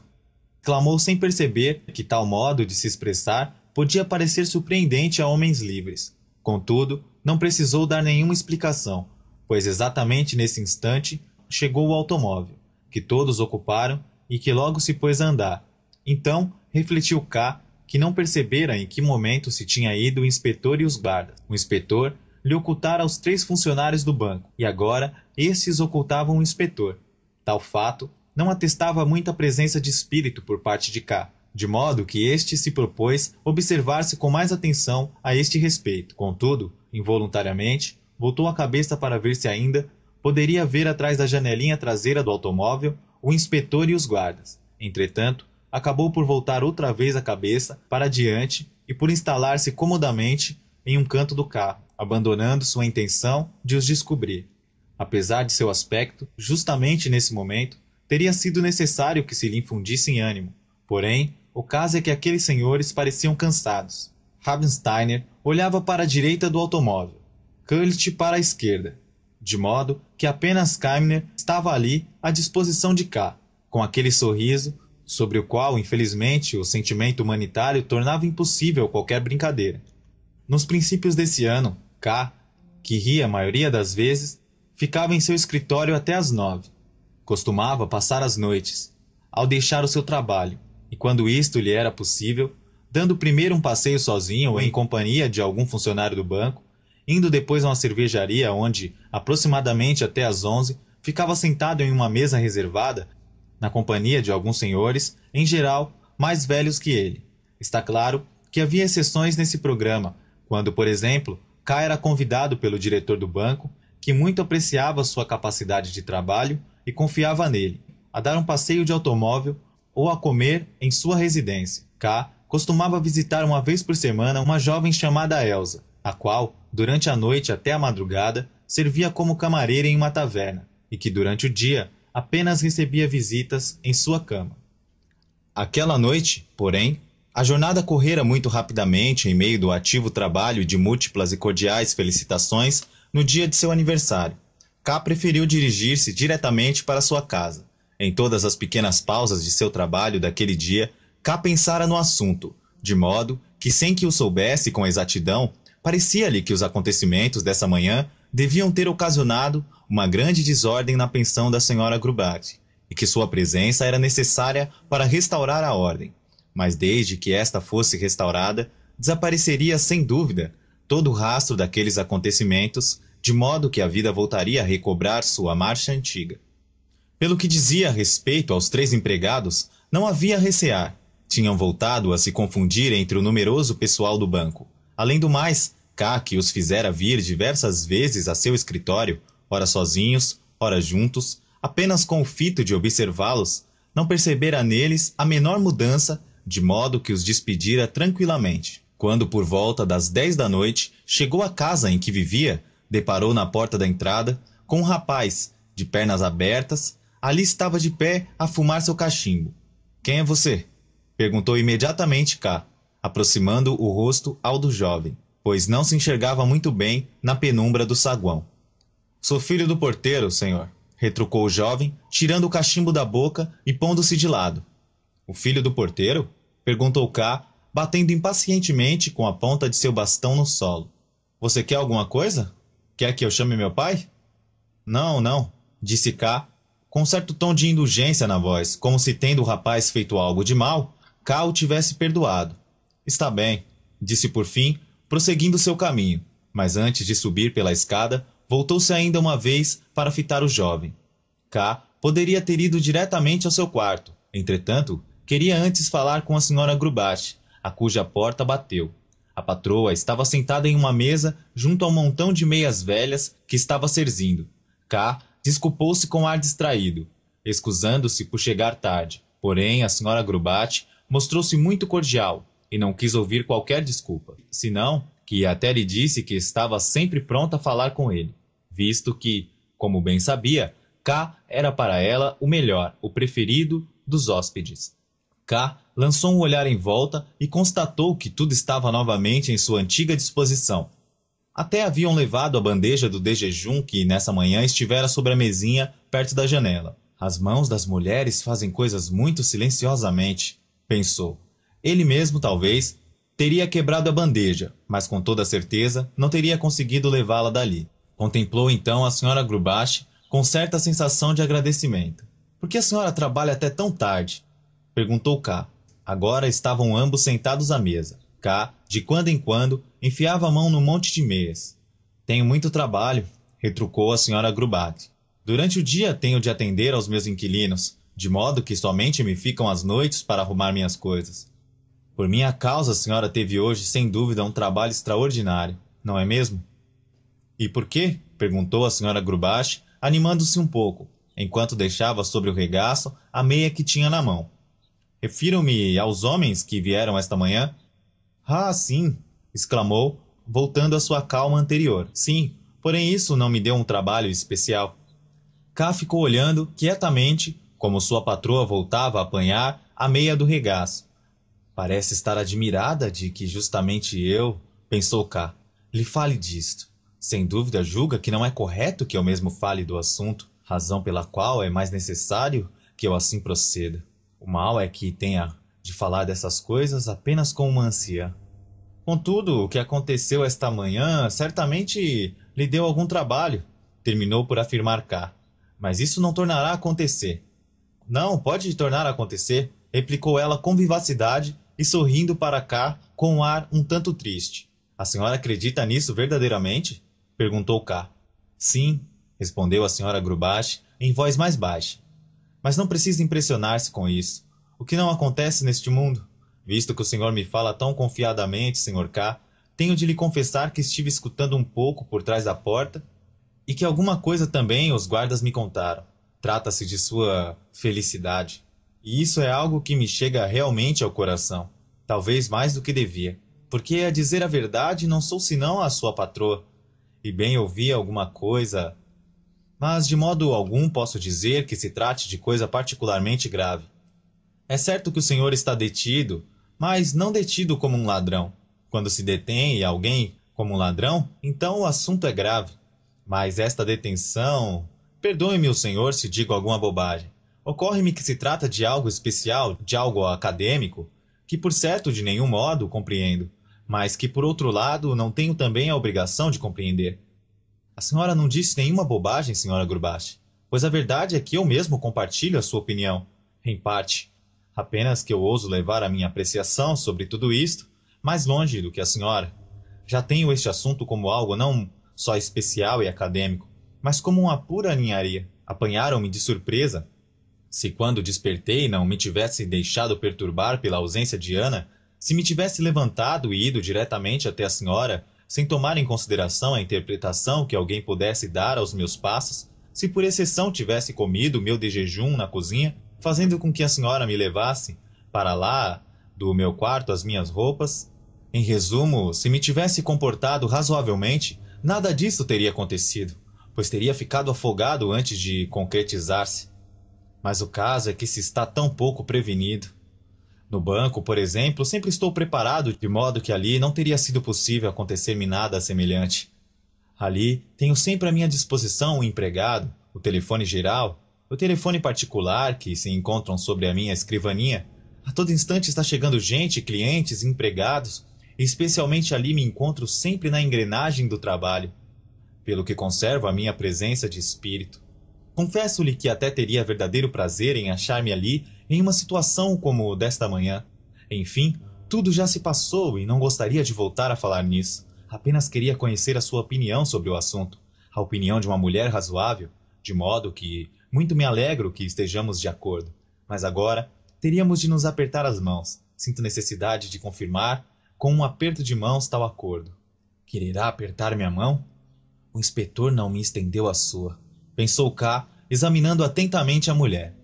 clamou sem perceber que tal modo de se expressar podia parecer surpreendente a homens livres. Contudo, não precisou dar nenhuma explicação, pois exatamente nesse instante chegou o automóvel, que todos ocuparam e que logo se pôs a andar. Então, refletiu K, que não percebera em que momento se tinha ido o inspetor e os guardas. O inspetor lhe ocultara os 3 funcionários do banco, e agora estes ocultavam o inspetor. Tal fato não atestava muita presença de espírito por parte de K, de modo que este se propôs observar-se com mais atenção a este respeito. Contudo, involuntariamente, voltou a cabeça para ver se ainda poderia ver atrás da janelinha traseira do automóvel o inspetor e os guardas. Entretanto, acabou por voltar outra vez a cabeça para diante e por instalar-se comodamente em um canto do carro, abandonando sua intenção de os descobrir. Apesar de seu aspecto, justamente nesse momento, teria sido necessário que se lhe infundissem ânimo. Porém, o caso é que aqueles senhores pareciam cansados. Rabensteiner olhava para a direita do automóvel, Kulich para a esquerda, de modo que apenas Kaminer estava ali à disposição de K, com aquele sorriso, sobre o qual, infelizmente, o sentimento humanitário tornava impossível qualquer brincadeira. Nos princípios desse ano, K, que ria a maioria das vezes, ficava em seu escritório até às 9. Costumava passar as noites, ao deixar o seu trabalho, e quando isto lhe era possível, dando primeiro um passeio sozinho ou em companhia de algum funcionário do banco, indo depois a uma cervejaria onde, aproximadamente até às 11, ficava sentado em uma mesa reservada, na companhia de alguns senhores, em geral, mais velhos que ele. Está claro que havia exceções nesse programa, quando, por exemplo, K era convidado pelo diretor do banco, que muito apreciava sua capacidade de trabalho e confiava nele, a dar um passeio de automóvel ou a comer em sua residência. K costumava visitar uma vez por semana uma jovem chamada Elsa, a qual, durante a noite até a madrugada, servia como camareira em uma taverna, e que durante o dia apenas recebia visitas em sua cama. Aquela noite, porém, a jornada correra muito rapidamente em meio do ativo trabalho de múltiplas e cordiais felicitações no dia de seu aniversário. K preferiu dirigir-se diretamente para sua casa. Em todas as pequenas pausas de seu trabalho daquele dia, K pensara no assunto, de modo que, sem que o soubesse com exatidão, parecia-lhe que os acontecimentos dessa manhã deviam ter ocasionado uma grande desordem na pensão da senhora Grubat, e que sua presença era necessária para restaurar a ordem. Mas desde que esta fosse restaurada, desapareceria sem dúvida todo o rastro daqueles acontecimentos, de modo que a vida voltaria a recobrar sua marcha antiga. Pelo que dizia a respeito aos 3 empregados, não havia a recear. Tinham voltado a se confundir entre o numeroso pessoal do banco. Além do mais, K, que os fizera vir diversas vezes a seu escritório, ora sozinhos, ora juntos, apenas com o fito de observá-los, não percebera neles a menor mudança de modo que os despedira tranquilamente. Quando, por volta das 10 da noite, chegou à casa em que vivia, deparou na porta da entrada com um rapaz, de pernas abertas, ali estava de pé a fumar seu cachimbo. Quem é você? Perguntou imediatamente K, aproximando o rosto ao do jovem, pois não se enxergava muito bem na penumbra do saguão. Sou filho do porteiro, senhor, retrucou o jovem, tirando o cachimbo da boca e pondo-se de lado. O filho do porteiro? Perguntou K, batendo impacientemente com a ponta de seu bastão no solo. Você quer alguma coisa? Quer que eu chame meu pai? Não, não, disse K, com certo tom de indulgência na voz, como se tendo o rapaz feito algo de mal, K o tivesse perdoado. Está bem, disse por fim, prosseguindo seu caminho, mas antes de subir pela escada, voltou-se ainda uma vez para fitar o jovem. K poderia ter ido diretamente ao seu quarto, entretanto, queria antes falar com a senhora Grubach, a cuja porta bateu. A patroa estava sentada em uma mesa junto a um montão de meias velhas que estava servindo. K desculpou-se com ar distraído, excusando-se por chegar tarde. Porém, a senhora Grubach mostrou-se muito cordial e não quis ouvir qualquer desculpa, senão que até lhe disse que estava sempre pronta a falar com ele, visto que, como bem sabia, K era para ela o melhor, o preferido dos hóspedes. K lançou um olhar em volta e constatou que tudo estava novamente em sua antiga disposição. Até haviam levado a bandeja do desjejum que, nessa manhã, estivera sobre a mesinha, perto da janela. As mãos das mulheres fazem coisas muito silenciosamente, pensou. Ele mesmo, talvez, teria quebrado a bandeja, mas com toda certeza não teria conseguido levá-la dali. Contemplou então a senhora Grubach com certa sensação de agradecimento. Por que a senhora trabalha até tão tarde? Perguntou K. Agora estavam ambos sentados à mesa. K, de quando em quando, enfiava a mão no monte de meias. Tenho muito trabalho, retrucou a senhora Grubach. Durante o dia tenho de atender aos meus inquilinos, de modo que somente me ficam as noites para arrumar minhas coisas. Por minha causa a senhora teve hoje, sem dúvida, um trabalho extraordinário, não é mesmo? E por quê? Perguntou a senhora Grubach, animando-se um pouco, enquanto deixava sobre o regaço a meia que tinha na mão. Refiro-me aos homens que vieram esta manhã? Ah, sim, exclamou, voltando à sua calma anterior. Sim, porém isso não me deu um trabalho especial. K ficou olhando quietamente, como sua patroa voltava a apanhar a meia do regaço. Parece estar admirada de que justamente eu, pensou K, lhe fale disto. Sem dúvida julga que não é correto que eu mesmo fale do assunto, razão pela qual é mais necessário que eu assim proceda. O mal é que tenha de falar dessas coisas apenas com uma anciã. Contudo, o que aconteceu esta manhã certamente lhe deu algum trabalho, terminou por afirmar K. Mas isso não tornará a acontecer. Não, pode tornar a acontecer, replicou ela com vivacidade e sorrindo para K com um ar um tanto triste. A senhora acredita nisso verdadeiramente? Perguntou K. Sim, respondeu a senhora Grubach em voz mais baixa. Mas não precisa impressionar-se com isso. O que não acontece neste mundo? Visto que o senhor me fala tão confiadamente, senhor K, tenho de lhe confessar que estive escutando um pouco por trás da porta e que alguma coisa também os guardas me contaram. Trata-se de sua felicidade. E isso é algo que me chega realmente ao coração. Talvez mais do que devia. Porque, a dizer a verdade, não sou senão a sua patroa. E bem ouvi alguma coisa... Mas de modo algum posso dizer que se trate de coisa particularmente grave. É certo que o senhor está detido, mas não detido como um ladrão. Quando se detém alguém como um ladrão, então o assunto é grave. Mas esta detenção... Perdoe-me o senhor se digo alguma bobagem. Ocorre-me que se trata de algo especial, de algo acadêmico, que por certo de nenhum modo compreendo, mas que por outro lado não tenho também a obrigação de compreender. A senhora não disse nenhuma bobagem, senhora Grubach, pois a verdade é que eu mesmo compartilho a sua opinião, em parte. Apenas que eu ouso levar a minha apreciação sobre tudo isto mais longe do que a senhora. Já tenho este assunto como algo não só especial e acadêmico, mas como uma pura ninharia. Apanharam-me de surpresa. Se quando despertei não me tivesse deixado perturbar pela ausência de Ana, se me tivesse levantado e ido diretamente até a senhora, sem tomar em consideração a interpretação que alguém pudesse dar aos meus passos, se por exceção tivesse comido meu de jejum na cozinha, fazendo com que a senhora me levasse para lá, do meu quarto as minhas roupas. Em resumo, se me tivesse comportado razoavelmente, nada disso teria acontecido, pois teria ficado afogado antes de concretizar-se. Mas o caso é que se está tão pouco prevenido. No banco, por exemplo, sempre estou preparado, de modo que ali não teria sido possível acontecer-me nada semelhante. Ali tenho sempre à minha disposição o empregado, o telefone geral, o telefone particular que se encontram sobre a minha escrivaninha. A todo instante está chegando gente, clientes, empregados, e especialmente ali me encontro sempre na engrenagem do trabalho, pelo que conservo a minha presença de espírito. Confesso-lhe que até teria verdadeiro prazer em achar-me ali em uma situação como desta manhã. Enfim, tudo já se passou e não gostaria de voltar a falar nisso. Apenas queria conhecer a sua opinião sobre o assunto, a opinião de uma mulher razoável, de modo que muito me alegro que estejamos de acordo. Mas agora teríamos de nos apertar as mãos. Sinto necessidade de confirmar com um aperto de mãos tal acordo. Quererá apertar minha mão? O inspetor não me estendeu a sua. Pensou K, examinando atentamente a mulher.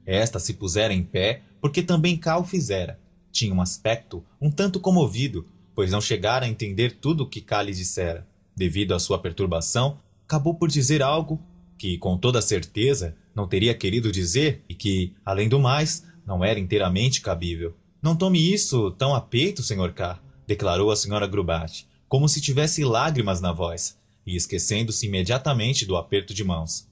Esta se pusera em pé, porque também K o fizera. Tinha um aspecto um tanto comovido, pois não chegara a entender tudo o que K lhe dissera. Devido à sua perturbação, acabou por dizer algo que, com toda certeza, não teria querido dizer e que, além do mais, não era inteiramente cabível. Não tome isso tão a peito, Sr. K, declarou a Sra. Grubach, como se tivesse lágrimas na voz, e esquecendo-se imediatamente do aperto de mãos.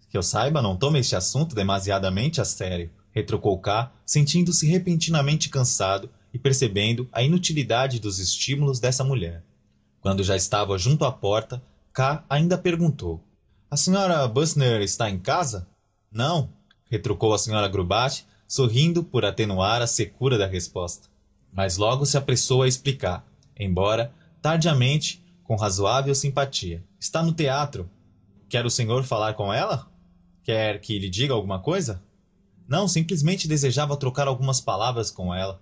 Que eu saiba, não tome este assunto demasiadamente a sério, retrucou K, sentindo-se repentinamente cansado e percebendo a inutilidade dos estímulos dessa mulher. Quando já estava junto à porta, K ainda perguntou: A Sra. Bussner está em casa? Não, retrucou a Sra. Grubach, sorrindo por atenuar a secura da resposta. Mas logo se apressou a explicar, embora, tardiamente, com razoável simpatia. Está no teatro. Quer o senhor falar com ela? Quer que lhe diga alguma coisa? Não, simplesmente desejava trocar algumas palavras com ela.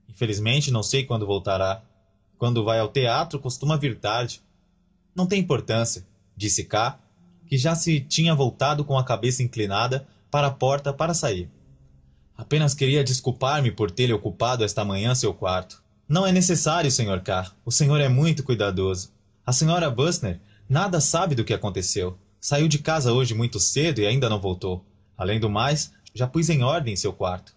Infelizmente, não sei quando voltará. Quando vai ao teatro, costuma vir tarde. Não tem importância, disse K, que já se tinha voltado com a cabeça inclinada para a porta para sair. Apenas queria desculpar-me por ter-lhe ocupado esta manhã seu quarto. Não é necessário, Sr. K. O senhor é muito cuidadoso. A Sra. Bussner nada sabe do que aconteceu. Saiu de casa hoje muito cedo e ainda não voltou. Além do mais, já pus em ordem seu quarto.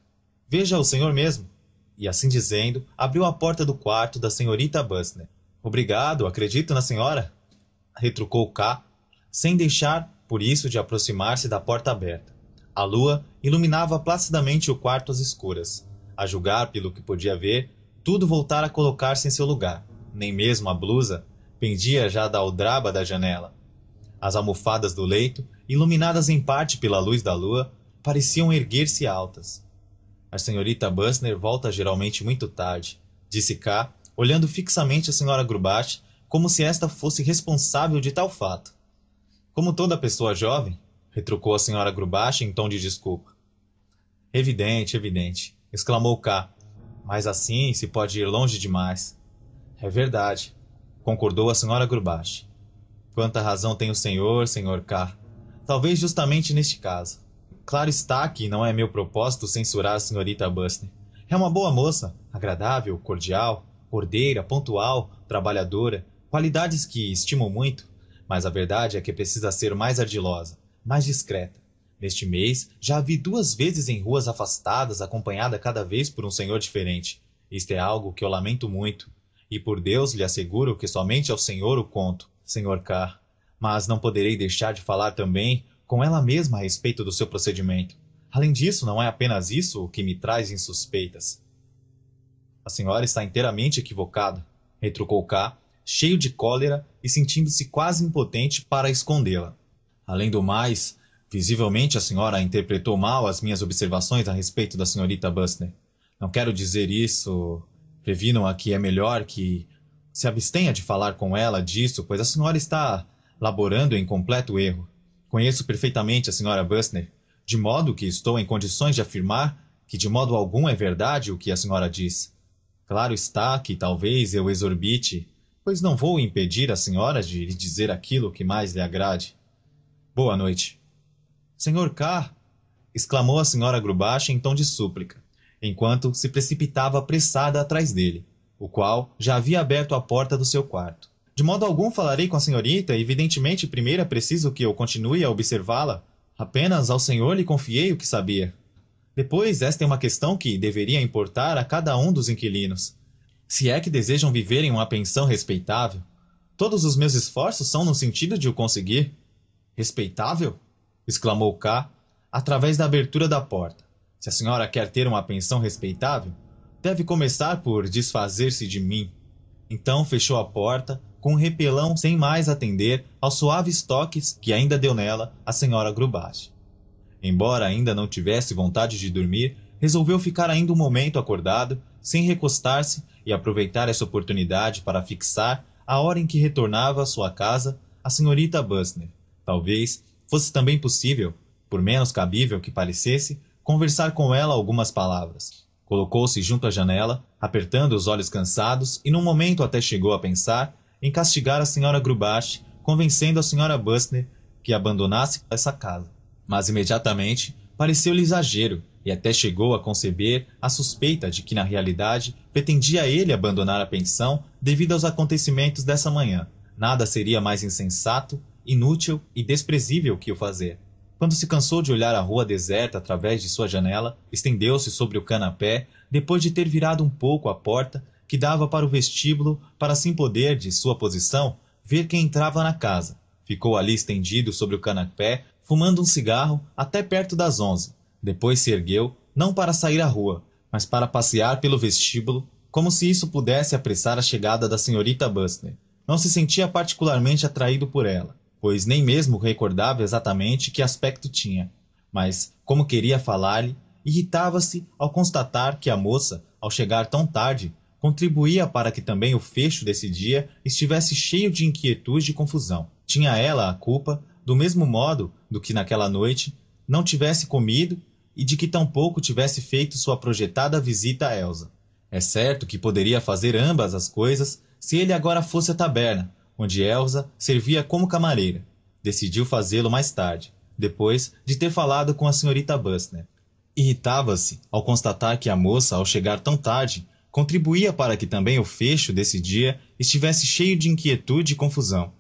Veja o senhor mesmo. E assim dizendo, abriu a porta do quarto da senhorita Bussner. Obrigado, acredito na senhora, retrucou K, sem deixar, por isso, de aproximar-se da porta aberta. A lua iluminava placidamente o quarto às escuras. A julgar pelo que podia ver, tudo voltara a colocar-se em seu lugar. Nem mesmo a blusa pendia já da aldraba da janela. As almofadas do leito, iluminadas em parte pela luz da lua, pareciam erguer-se altas. A senhorita Bussner volta geralmente muito tarde, disse K, olhando fixamente a Sra. Grubach, como se esta fosse responsável de tal fato. Como toda pessoa jovem, retrucou a Sra. Grubach em tom de desculpa. Evidente, evidente, exclamou K, mas assim se pode ir longe demais. É verdade, concordou a Sra. Grubach. Quanta razão tem o senhor, Sr. K. Talvez justamente neste caso. Claro está que não é meu propósito censurar a senhorita Bussner. É uma boa moça, agradável, cordial, ordeira, pontual, trabalhadora, qualidades que estimo muito, mas a verdade é que precisa ser mais ardilosa, mais discreta. Neste mês, já a vi 2 vezes em ruas afastadas, acompanhada cada vez por um senhor diferente. Isto é algo que eu lamento muito, e por Deus lhe asseguro que somente ao senhor o conto, Sr. K. Mas não poderei deixar de falar também com ela mesma a respeito do seu procedimento. Além disso, não é apenas isso o que me traz insuspeitas. A senhora está inteiramente equivocada, retrucou K, cheio de cólera e sentindo-se quase impotente para escondê-la. Além do mais, visivelmente a senhora interpretou mal as minhas observações a respeito da senhorita Bussner. Não quero dizer isso. Previno-a que é melhor que se abstenha de falar com ela disso, pois a senhora está laborando em completo erro. Conheço perfeitamente a Sra. Bussner, de modo que estou em condições de afirmar que de modo algum é verdade o que a senhora diz. Claro está que talvez eu exorbite, pois não vou impedir a senhora de lhe dizer aquilo que mais lhe agrade. Boa noite. Sr. K, exclamou a Sra. Grubach em tom de súplica, enquanto se precipitava apressada atrás dele, o qual já havia aberto a porta do seu quarto. De modo algum falarei com a senhorita, e evidentemente primeiro é preciso que eu continue a observá-la. Apenas ao senhor lhe confiei o que sabia. Depois, esta é uma questão que deveria importar a cada um dos inquilinos. Se é que desejam viver em uma pensão respeitável, todos os meus esforços são no sentido de o conseguir. Respeitável? Exclamou K, através da abertura da porta. Se a senhora quer ter uma pensão respeitável, deve começar por desfazer-se de mim. Então fechou a porta com um repelão sem mais atender aos suaves toques que ainda deu nela a senhora Grubach. Embora ainda não tivesse vontade de dormir, resolveu ficar ainda um momento acordado, sem recostar-se e aproveitar essa oportunidade para fixar a hora em que retornava à sua casa a senhorita Bussner. Talvez fosse também possível, por menos cabível que parecesse, conversar com ela algumas palavras. Colocou-se junto à janela, apertando os olhos cansados, e num momento até chegou a pensar em castigar a senhora Grubach, convencendo a senhora Bussner que abandonasse essa casa. Mas imediatamente pareceu-lhe exagero, e até chegou a conceber a suspeita de que na realidade pretendia ele abandonar a pensão devido aos acontecimentos dessa manhã. Nada seria mais insensato, inútil e desprezível que o fazer. Quando se cansou de olhar a rua deserta através de sua janela, estendeu-se sobre o canapé, depois de ter virado um pouco a porta que dava para o vestíbulo, para assim poder, de sua posição, ver quem entrava na casa. Ficou ali estendido sobre o canapé, fumando um cigarro até perto das 11. Depois se ergueu, não para sair à rua, mas para passear pelo vestíbulo, como se isso pudesse apressar a chegada da senhorita Bussner. Não se sentia particularmente atraído por ela, pois nem mesmo recordava exatamente que aspecto tinha. Mas, como queria falar-lhe, irritava-se ao constatar que a moça, ao chegar tão tarde, contribuía para que também o fecho desse dia estivesse cheio de inquietude e confusão. Tinha ela a culpa, do mesmo modo do que naquela noite não tivesse comido e de que tampouco tivesse feito sua projetada visita a Elsa. É certo que poderia fazer ambas as coisas se ele agora fosse à taberna, onde Elsa servia como camareira. Decidiu fazê-lo mais tarde, depois de ter falado com a senhorita Bussner. Irritava-se ao constatar que a moça, ao chegar tão tarde, contribuía para que também o fecho desse dia estivesse cheio de inquietude e confusão.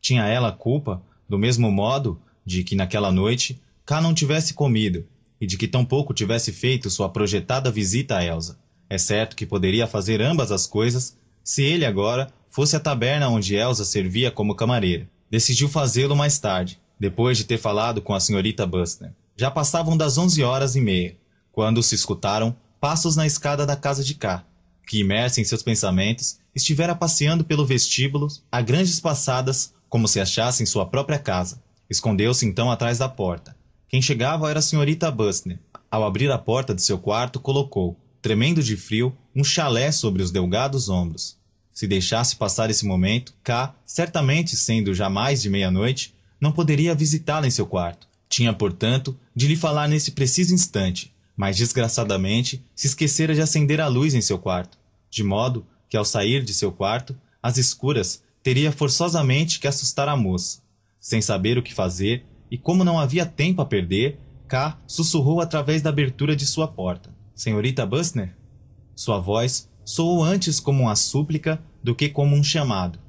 Tinha ela a culpa, do mesmo modo, de que naquela noite K não tivesse comido e de que tampouco tivesse feito sua projetada visita a Elsa. É certo que poderia fazer ambas as coisas se ele agora fosse à taberna onde Elsa servia como camareira. Decidiu fazê-lo mais tarde, depois de ter falado com a senhorita Bussner. Já passavam das 11h30, quando se escutaram passos na escada da casa de K, que, imersa em seus pensamentos, estivera passeando pelo vestíbulo a grandes passadas, como se achasse em sua própria casa. Escondeu-se então atrás da porta. Quem chegava era a senhorita Bussner. Ao abrir a porta de seu quarto, colocou, tremendo de frio, um chalé sobre os delgados ombros. Se deixasse passar esse momento, K, certamente sendo já mais de meia-noite, não poderia visitá-la em seu quarto. Tinha, portanto, de lhe falar nesse preciso instante, mas desgraçadamente se esquecera de acender a luz em seu quarto, de modo que, ao sair de seu quarto, às escuras, teria forçosamente que assustar a moça. Sem saber o que fazer, e como não havia tempo a perder, K sussurrou através da abertura de sua porta. Senhorita Bussner? Sua voz soou antes como uma súplica do que como um chamado.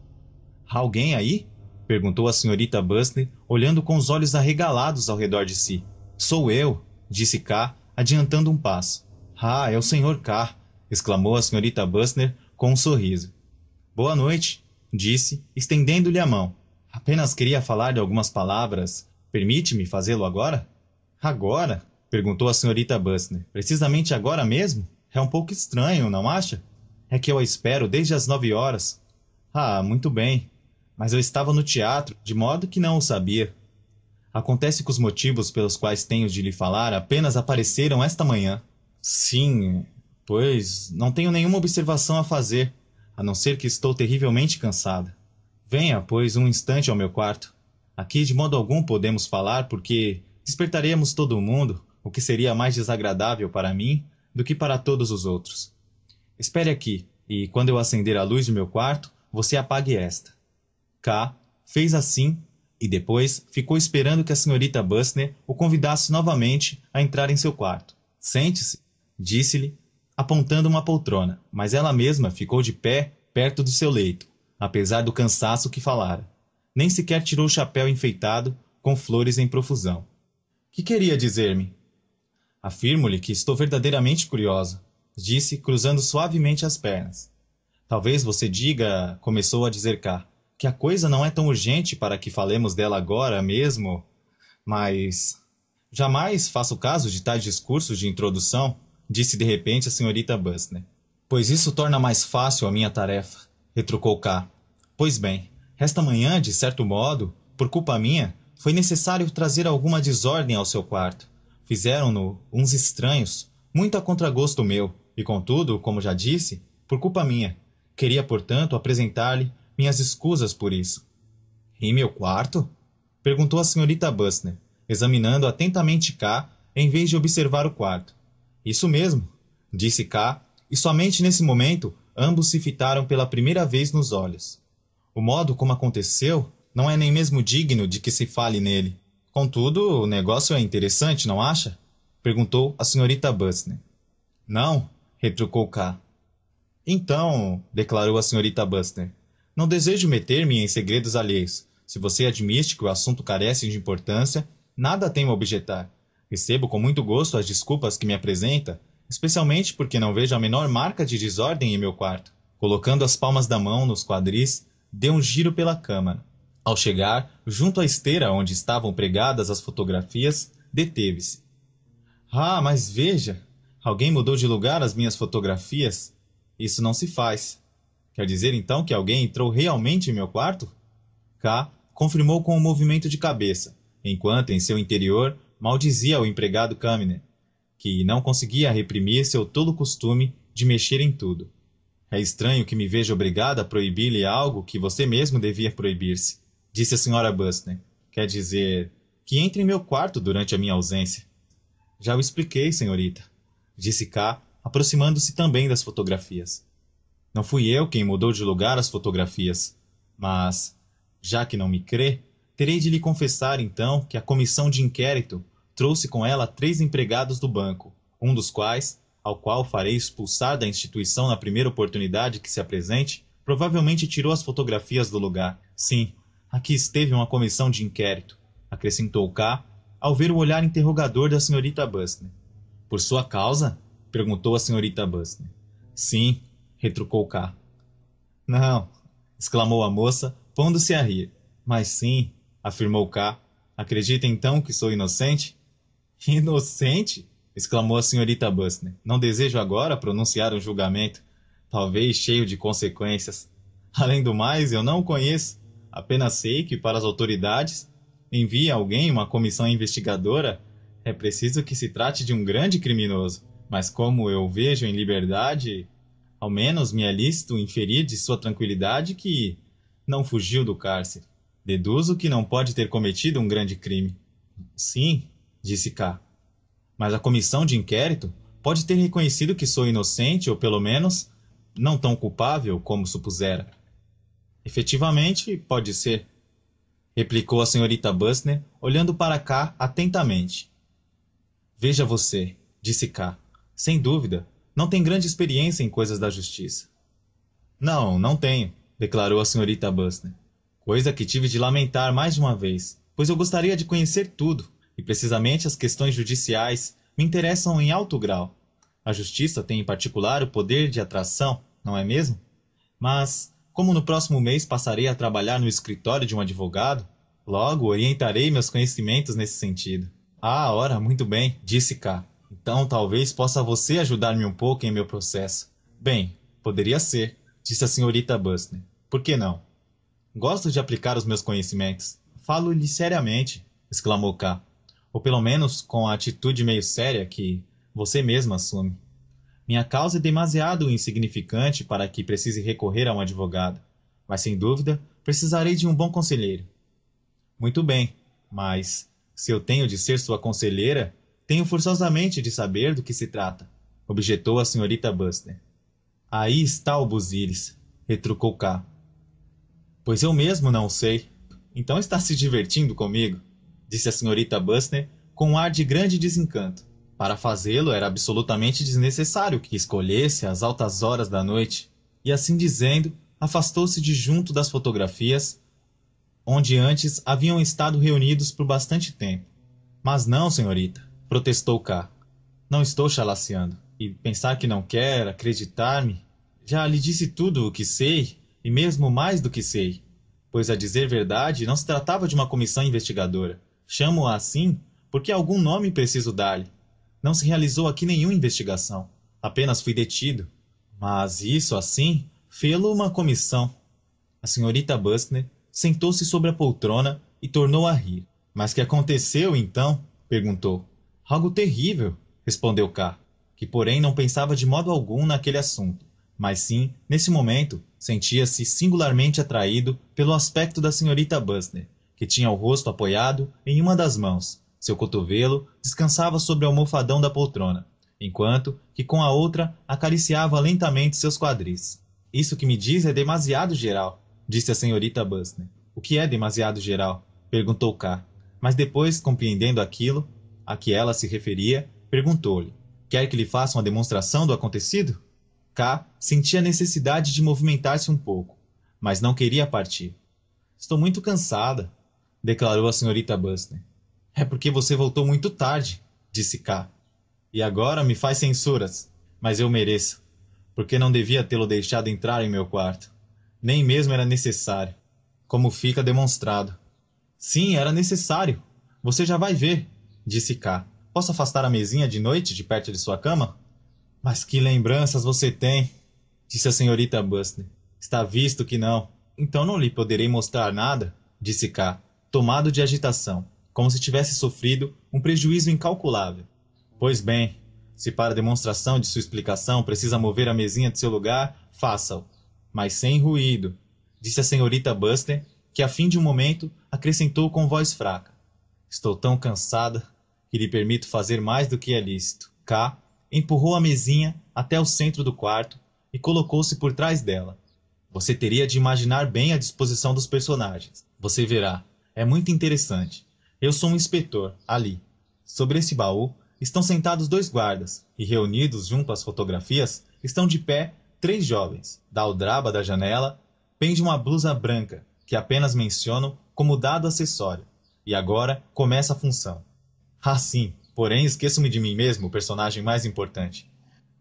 Há alguém aí? Perguntou a senhorita Bussner, olhando com os olhos arregalados ao redor de si. Sou eu, disse K, adiantando um passo. Ah, é o Sr. K, exclamou a senhorita Bussner com um sorriso. Boa noite, disse, estendendo-lhe a mão. Apenas queria falar-lhe algumas palavras. Permite-me fazê-lo agora? Agora? Perguntou a senhorita Bussner. Precisamente agora mesmo? É um pouco estranho, não acha? É que eu a espero desde as 9h. Ah, muito bem. Mas eu estava no teatro, de modo que não o sabia. Acontece que os motivos pelos quais tenho de lhe falar apenas apareceram esta manhã. Sim, pois não tenho nenhuma observação a fazer, a não ser que estou terrivelmente cansada. Venha, pois, um instante ao meu quarto. Aqui de modo algum podemos falar, porque despertaremos todo o mundo, o que seria mais desagradável para mim do que para todos os outros. Espere aqui, e quando eu acender a luz do meu quarto, você apague esta. K fez assim, e depois ficou esperando que a senhorita Bussner o convidasse novamente a entrar em seu quarto. Sente-se, disse-lhe, apontando uma poltrona, mas ela mesma ficou de pé perto do seu leito, apesar do cansaço que falara. Nem sequer tirou o chapéu enfeitado com flores em profusão. Que queria dizer-me? Afirmo-lhe que estou verdadeiramente curiosa, disse, cruzando suavemente as pernas. Talvez você diga, começou a dizer K, que a coisa não é tão urgente para que falemos dela agora mesmo, mas jamais faço caso de tais discursos de introdução, disse de repente a senhorita Bustner. Pois isso torna mais fácil a minha tarefa, retrucou K. Pois bem, esta manhã, de certo modo, por culpa minha, foi necessário trazer alguma desordem ao seu quarto. Fizeram-no uns estranhos, muito a contragosto meu, e contudo, como já disse, por culpa minha. Queria, portanto, apresentar-lhe minhas escusas por isso. Em meu quarto? Perguntou a senhorita Bustner, examinando atentamente K, em vez de observar o quarto. Isso mesmo, disse K, e somente nesse momento ambos se fitaram pela primeira vez nos olhos. O modo como aconteceu não é nem mesmo digno de que se fale nele. Contudo, o negócio é interessante, não acha? Perguntou a senhorita Bustner. Não, retrucou K. Então, declarou a senhorita Bustner, não desejo meter-me em segredos alheios. Se você admite que o assunto carece de importância, nada tenho a objetar. Recebo com muito gosto as desculpas que me apresenta, especialmente porque não vejo a menor marca de desordem em meu quarto. Colocando as palmas da mão nos quadris, deu um giro pela câmara. Ao chegar, junto à esteira onde estavam pregadas as fotografias, deteve-se. Ah, mas veja! Alguém mudou de lugar as minhas fotografias? Isso não se faz. Quer dizer então que alguém entrou realmente em meu quarto? K confirmou com um movimento de cabeça, enquanto em seu interior maldizia o empregado Kaminer, que não conseguia reprimir seu tolo costume de mexer em tudo. É estranho que me veja obrigada a proibir-lhe algo que você mesmo devia proibir-se, disse a senhora Bustner. Quer dizer, que entre em meu quarto durante a minha ausência. Já o expliquei, senhorita, disse K, aproximando-se também das fotografias. Não fui eu quem mudou de lugar as fotografias, mas, já que não me crê, terei de lhe confessar então que a comissão de inquérito trouxe com ela 3 empregados do banco, um dos quais, ao qual farei expulsar da instituição na primeira oportunidade que se apresente, provavelmente tirou as fotografias do lugar. Sim, aqui esteve uma comissão de inquérito, acrescentou K, ao ver o olhar interrogador da senhorita Bustner. Por sua causa? Perguntou a senhorita Bustner. Sim, retrucou K. Não, exclamou a moça, pondo-se a rir. Mas sim, afirmou K. Acredita então que sou inocente? Inocente? Exclamou a senhorita Bustner. Não desejo agora pronunciar um julgamento, talvez cheio de consequências. Além do mais, eu não o conheço. Apenas sei que para as autoridades envia alguém uma comissão investigadora, é preciso que se trate de um grande criminoso. Mas como eu vejo em liberdade, ao menos me é lícito inferir de sua tranquilidade que não fugiu do cárcere. Deduzo que não pode ter cometido um grande crime. Sim, disse K. Mas a comissão de inquérito pode ter reconhecido que sou inocente ou, pelo menos, não tão culpável como supusera. Efetivamente, pode ser, replicou a senhorita Bustner, olhando para K atentamente. Veja você, disse K. Sem dúvida, não tem grande experiência em coisas da justiça. Não, não tenho, declarou a senhorita Bustner. Coisa que tive de lamentar mais de uma vez, pois eu gostaria de conhecer tudo, e precisamente as questões judiciais me interessam em alto grau. A justiça tem em particular o poder de atração, não é mesmo? Mas, como no próximo mês passarei a trabalhar no escritório de um advogado, logo orientarei meus conhecimentos nesse sentido. Ah, ora, muito bem, disse K. Então talvez possa você ajudar-me um pouco em meu processo. Bem, poderia ser, disse a senhorita Bustner. Por que não? Gosto de aplicar os meus conhecimentos. Falo-lhe seriamente, exclamou K. Ou pelo menos com a atitude meio séria que você mesma assume. Minha causa é demasiado insignificante para que precise recorrer a um advogado, mas sem dúvida precisarei de um bom conselheiro. Muito bem, mas se eu tenho de ser sua conselheira, tenho forçosamente de saber do que se trata, objetou a senhorita Bustner. Aí está o busilis, retrucou K. Pois eu mesmo não o sei. Então está se divertindo comigo, disse a senhorita Bustner com um ar de grande desencanto. Para fazê-lo era absolutamente desnecessário que escolhesse as altas horas da noite, e assim dizendo, afastou-se de junto das fotografias, onde antes haviam estado reunidos por bastante tempo. Mas não, senhorita, protestou K. Não estou chalaceando. E pensar que não quer acreditar-me? Já lhe disse tudo o que sei, e mesmo mais do que sei. Pois, a dizer verdade, não se tratava de uma comissão investigadora. Chamo-a assim porque algum nome preciso dar-lhe. Não se realizou aqui nenhuma investigação. Apenas fui detido. Mas isso, assim, fê-lo uma comissão. A senhorita Bustner sentou-se sobre a poltrona e tornou a rir. Mas que aconteceu, então? Perguntou. Algo terrível, respondeu K, que porém não pensava de modo algum naquele assunto, mas sim, nesse momento, sentia-se singularmente atraído pelo aspecto da senhorita Bustner, que tinha o rosto apoiado em uma das mãos. Seu cotovelo descansava sobre o almofadão da poltrona, enquanto que com a outra acariciava lentamente seus quadris. Isso que me diz é demasiado geral, disse a senhorita Bustner. O que é demasiado geral? Perguntou K, mas depois, compreendendo aquilo a que ela se referia, perguntou-lhe: quer que lhe faça uma demonstração do acontecido? K sentia a necessidade de movimentar-se um pouco, mas não queria partir. Estou muito cansada, declarou a senhorita Bustner. É porque você voltou muito tarde, disse K. E agora me faz censuras, mas eu mereço, porque não devia tê-lo deixado entrar em meu quarto. Nem mesmo era necessário, como fica demonstrado. Sim, era necessário. Você já vai ver, disse K. Posso afastar a mesinha de noite de perto de sua cama? Mas que lembranças você tem, disse a senhorita Bustner. Está visto que não. Então não lhe poderei mostrar nada, disse K, tomado de agitação, como se tivesse sofrido um prejuízo incalculável. Pois bem, se para a demonstração de sua explicação precisa mover a mesinha de seu lugar, faça-o, mas sem ruído, disse a senhorita Bustner, que a fim de um momento acrescentou com voz fraca. Estou tão cansada que lhe permito fazer mais do que é lícito. K empurrou a mesinha até o centro do quarto e colocou-se por trás dela. Você teria de imaginar bem a disposição dos personagens. Você verá. É muito interessante. Eu sou um inspetor, ali. Sobre esse baú estão sentados 2 guardas, e reunidos junto às fotografias estão de pé 3 jovens. Da aldraba da janela pende uma blusa branca, que apenas menciono como dado acessório. E agora começa a função. Ah, sim, porém esqueço-me de mim mesmo, o personagem mais importante.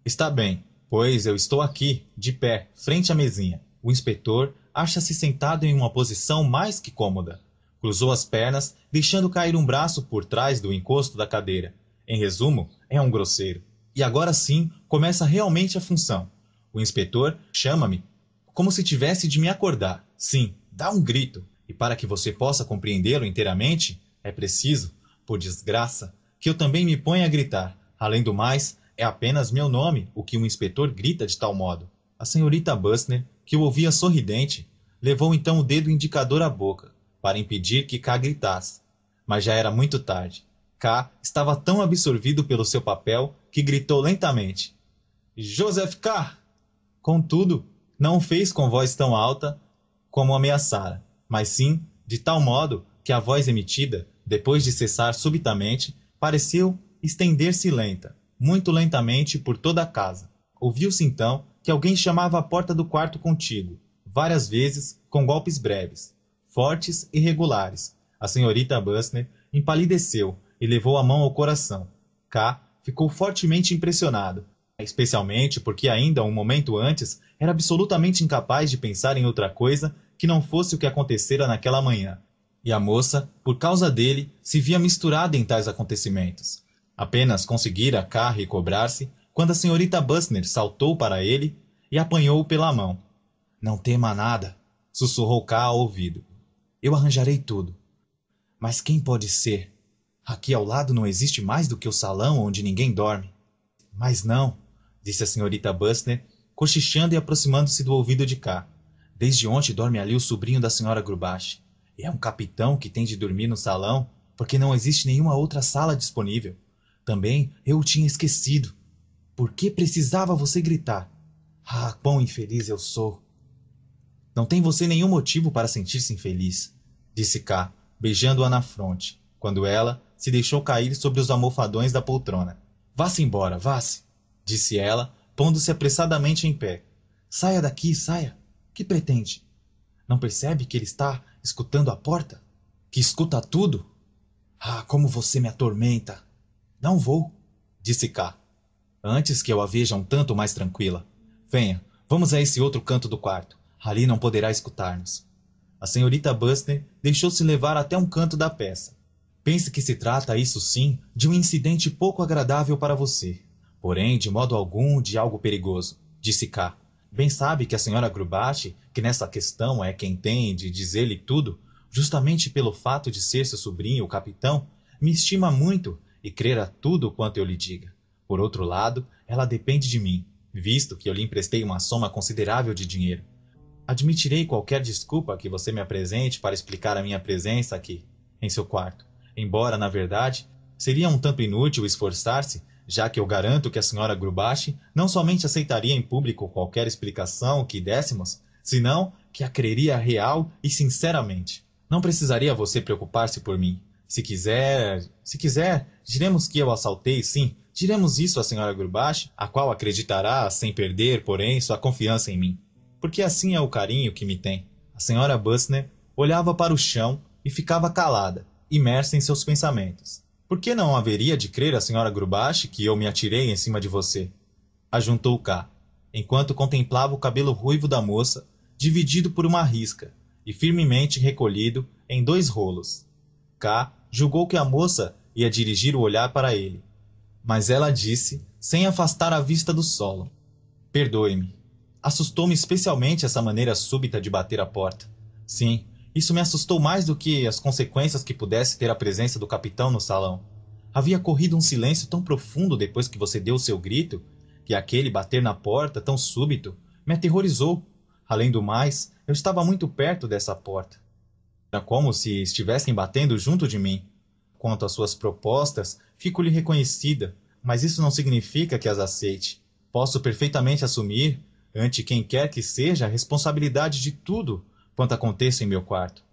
Está bem, pois eu estou aqui, de pé, frente à mesinha. O inspetor acha-se sentado em uma posição mais que cômoda. Cruzou as pernas, deixando cair um braço por trás do encosto da cadeira. Em resumo, é um grosseiro. E agora sim começa realmente a função. O inspetor chama-me como se tivesse de me acordar. Sim, dá um grito. E para que você possa compreendê-lo inteiramente, é preciso, por desgraça, que eu também me ponha a gritar. Além do mais, é apenas meu nome o que um inspetor grita de tal modo. A senhorita Bustner, que o ouvia sorridente, levou então o dedo indicador à boca, para impedir que K gritasse. Mas já era muito tarde. K estava tão absorvido pelo seu papel que gritou lentamente: Joseph K! Contudo, não o fez com voz tão alta como ameaçara, mas sim de tal modo que a voz emitida, depois de cessar subitamente, pareceu estender-se lenta, muito lentamente por toda a casa. Ouviu-se então que alguém chamava à porta do quarto contíguo, várias vezes, com golpes breves, fortes e regulares. A senhorita Bustner empalideceu e levou a mão ao coração. K ficou fortemente impressionado, especialmente porque ainda um momento antes era absolutamente incapaz de pensar em outra coisa que não fosse o que acontecera naquela manhã. E a moça, por causa dele, se via misturada em tais acontecimentos. Apenas conseguira K recobrar-se quando a senhorita Bustner saltou para ele e apanhou-o pela mão. Não tema nada, sussurrou K ao ouvido. Eu arranjarei tudo. Mas quem pode ser? Aqui ao lado não existe mais do que o salão onde ninguém dorme. Mas não, disse a senhorita Bustner, cochichando e aproximando-se do ouvido de K. Desde ontem dorme ali o sobrinho da senhora Grubach. E é um capitão que tem de dormir no salão, porque não existe nenhuma outra sala disponível. Também eu o tinha esquecido. Por que precisava você gritar? Ah, quão infeliz eu sou! Não tem você nenhum motivo para sentir-se infeliz, disse K, beijando-a na fronte, quando ela se deixou cair sobre os almofadões da poltrona. Vá-se embora, vá-se, disse ela, pondo-se apressadamente em pé. Saia daqui, saia. Que pretende? Não percebe que ele está escutando à porta? Que escuta tudo? Ah, como você me atormenta! Não vou, disse K, antes que eu a veja um tanto mais tranquila. Venha, vamos a esse outro canto do quarto. Ali não poderá escutar-nos. A senhorita Bustner deixou-se levar até um canto da peça. Pense que se trata, isso sim, de um incidente pouco agradável para você. Porém, de modo algum, de algo perigoso, disse K. Bem sabe que a senhora Grubach, que nessa questão é quem tem de dizer-lhe tudo, justamente pelo fato de ser seu sobrinho, o capitão, me estima muito e crer a tudo quanto eu lhe diga. Por outro lado, ela depende de mim, visto que eu lhe emprestei uma soma considerável de dinheiro. Admitirei qualquer desculpa que você me apresente para explicar a minha presença aqui, em seu quarto, embora, na verdade, seria um tanto inútil esforçar-se, já que eu garanto que a senhora Grubach não somente aceitaria em público qualquer explicação que dessemos, senão que a creria real e sinceramente. Não precisaria você preocupar-se por mim. Se quiser, diremos que eu assaltei, sim, diremos isso à senhora Grubach, a qual acreditará, sem perder, porém, sua confiança em mim. Porque assim é o carinho que me tem. A senhora Bustner olhava para o chão e ficava calada, imersa em seus pensamentos. Por que não haveria de crer a senhora Grubach que eu me atirei em cima de você? Ajuntou K, enquanto contemplava o cabelo ruivo da moça, dividido por uma risca, e firmemente recolhido em 2 rolos. K julgou que a moça ia dirigir o olhar para ele. Mas ela disse, sem afastar a vista do solo. Perdoe-me. Assustou-me especialmente essa maneira súbita de bater a porta. Sim, isso me assustou mais do que as consequências que pudesse ter a presença do capitão no salão. Havia corrido um silêncio tão profundo depois que você deu o seu grito, que aquele bater na porta, tão súbito, me aterrorizou. Além do mais, eu estava muito perto dessa porta. Era como se estivessem batendo junto de mim. Quanto às suas propostas, fico-lhe reconhecida, mas isso não significa que as aceite. Posso perfeitamente assumir, ante quem quer que seja, a responsabilidade de tudo quanto aconteça em meu quarto.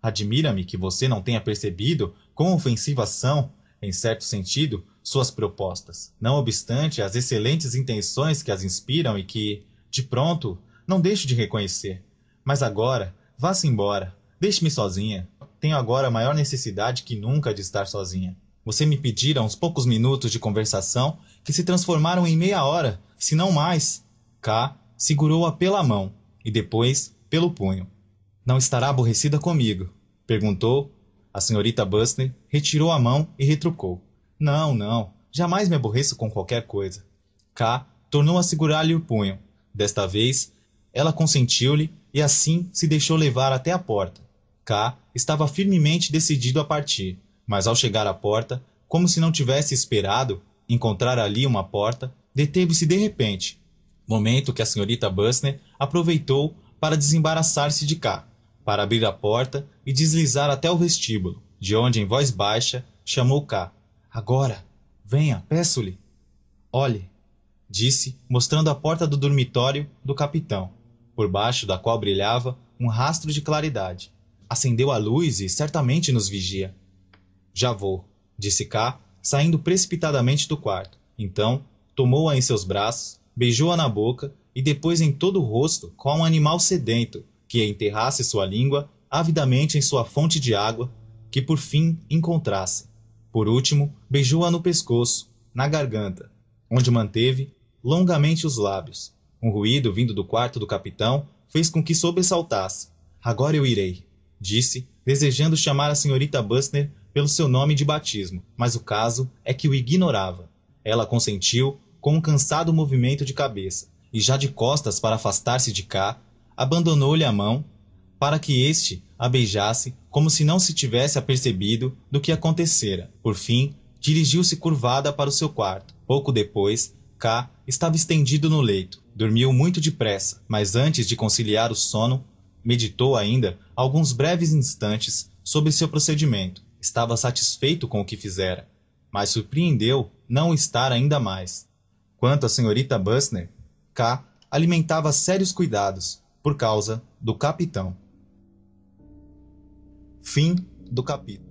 Admira-me que você não tenha percebido quão ofensivas são, em certo sentido, suas propostas, não obstante as excelentes intenções que as inspiram e que, de pronto, não deixo de reconhecer. Mas agora, vá-se embora, deixe-me sozinha. Tenho agora maior necessidade que nunca de estar sozinha. Você me pedira uns poucos minutos de conversação que se transformaram em meia hora, se não mais. K segurou-a pela mão e depois pelo punho. Não estará aborrecida comigo? Perguntou. A senhorita Bustner retirou a mão e retrucou. Não, não. Jamais me aborreço com qualquer coisa. K tornou a segurar-lhe o punho. Desta vez, ela consentiu-lhe e assim se deixou levar até a porta. K estava firmemente decidido a partir, mas ao chegar à porta, como se não tivesse esperado encontrar ali uma porta, deteve-se de repente, momento que a senhorita Bustner aproveitou para desembaraçar-se de K, para abrir a porta e deslizar até o vestíbulo, de onde, em voz baixa, chamou K. Agora, venha, peço-lhe. Olhe, disse, mostrando a porta do dormitório do capitão, por baixo da qual brilhava um rastro de claridade. Acendeu a luz e certamente nos vigia. Já vou, disse K, saindo precipitadamente do quarto. Então, tomou-a em seus braços, beijou-a na boca e depois em todo o rosto, como um animal sedento, que enterrasse sua língua avidamente em sua fonte de água, que por fim encontrasse. Por último, beijou-a no pescoço, na garganta, onde manteve longamente os lábios. Um ruído vindo do quarto do capitão fez com que sobressaltasse. Agora eu irei, disse, desejando chamar a senhorita Bustner pelo seu nome de batismo, mas o caso é que o ignorava. Ela consentiu com um cansado movimento de cabeça, e já de costas para afastar-se de K, abandonou-lhe a mão para que este a beijasse como se não se tivesse apercebido do que acontecera. Por fim, dirigiu-se curvada para o seu quarto. Pouco depois, K estava estendido no leito. Dormiu muito depressa, mas antes de conciliar o sono, meditou ainda alguns breves instantes sobre seu procedimento. Estava satisfeito com o que fizera, mas surpreendeu não o estar ainda mais. Quanto à senhorita Bustner, K alimentava sérios cuidados por causa do capitão. Fim do capítulo.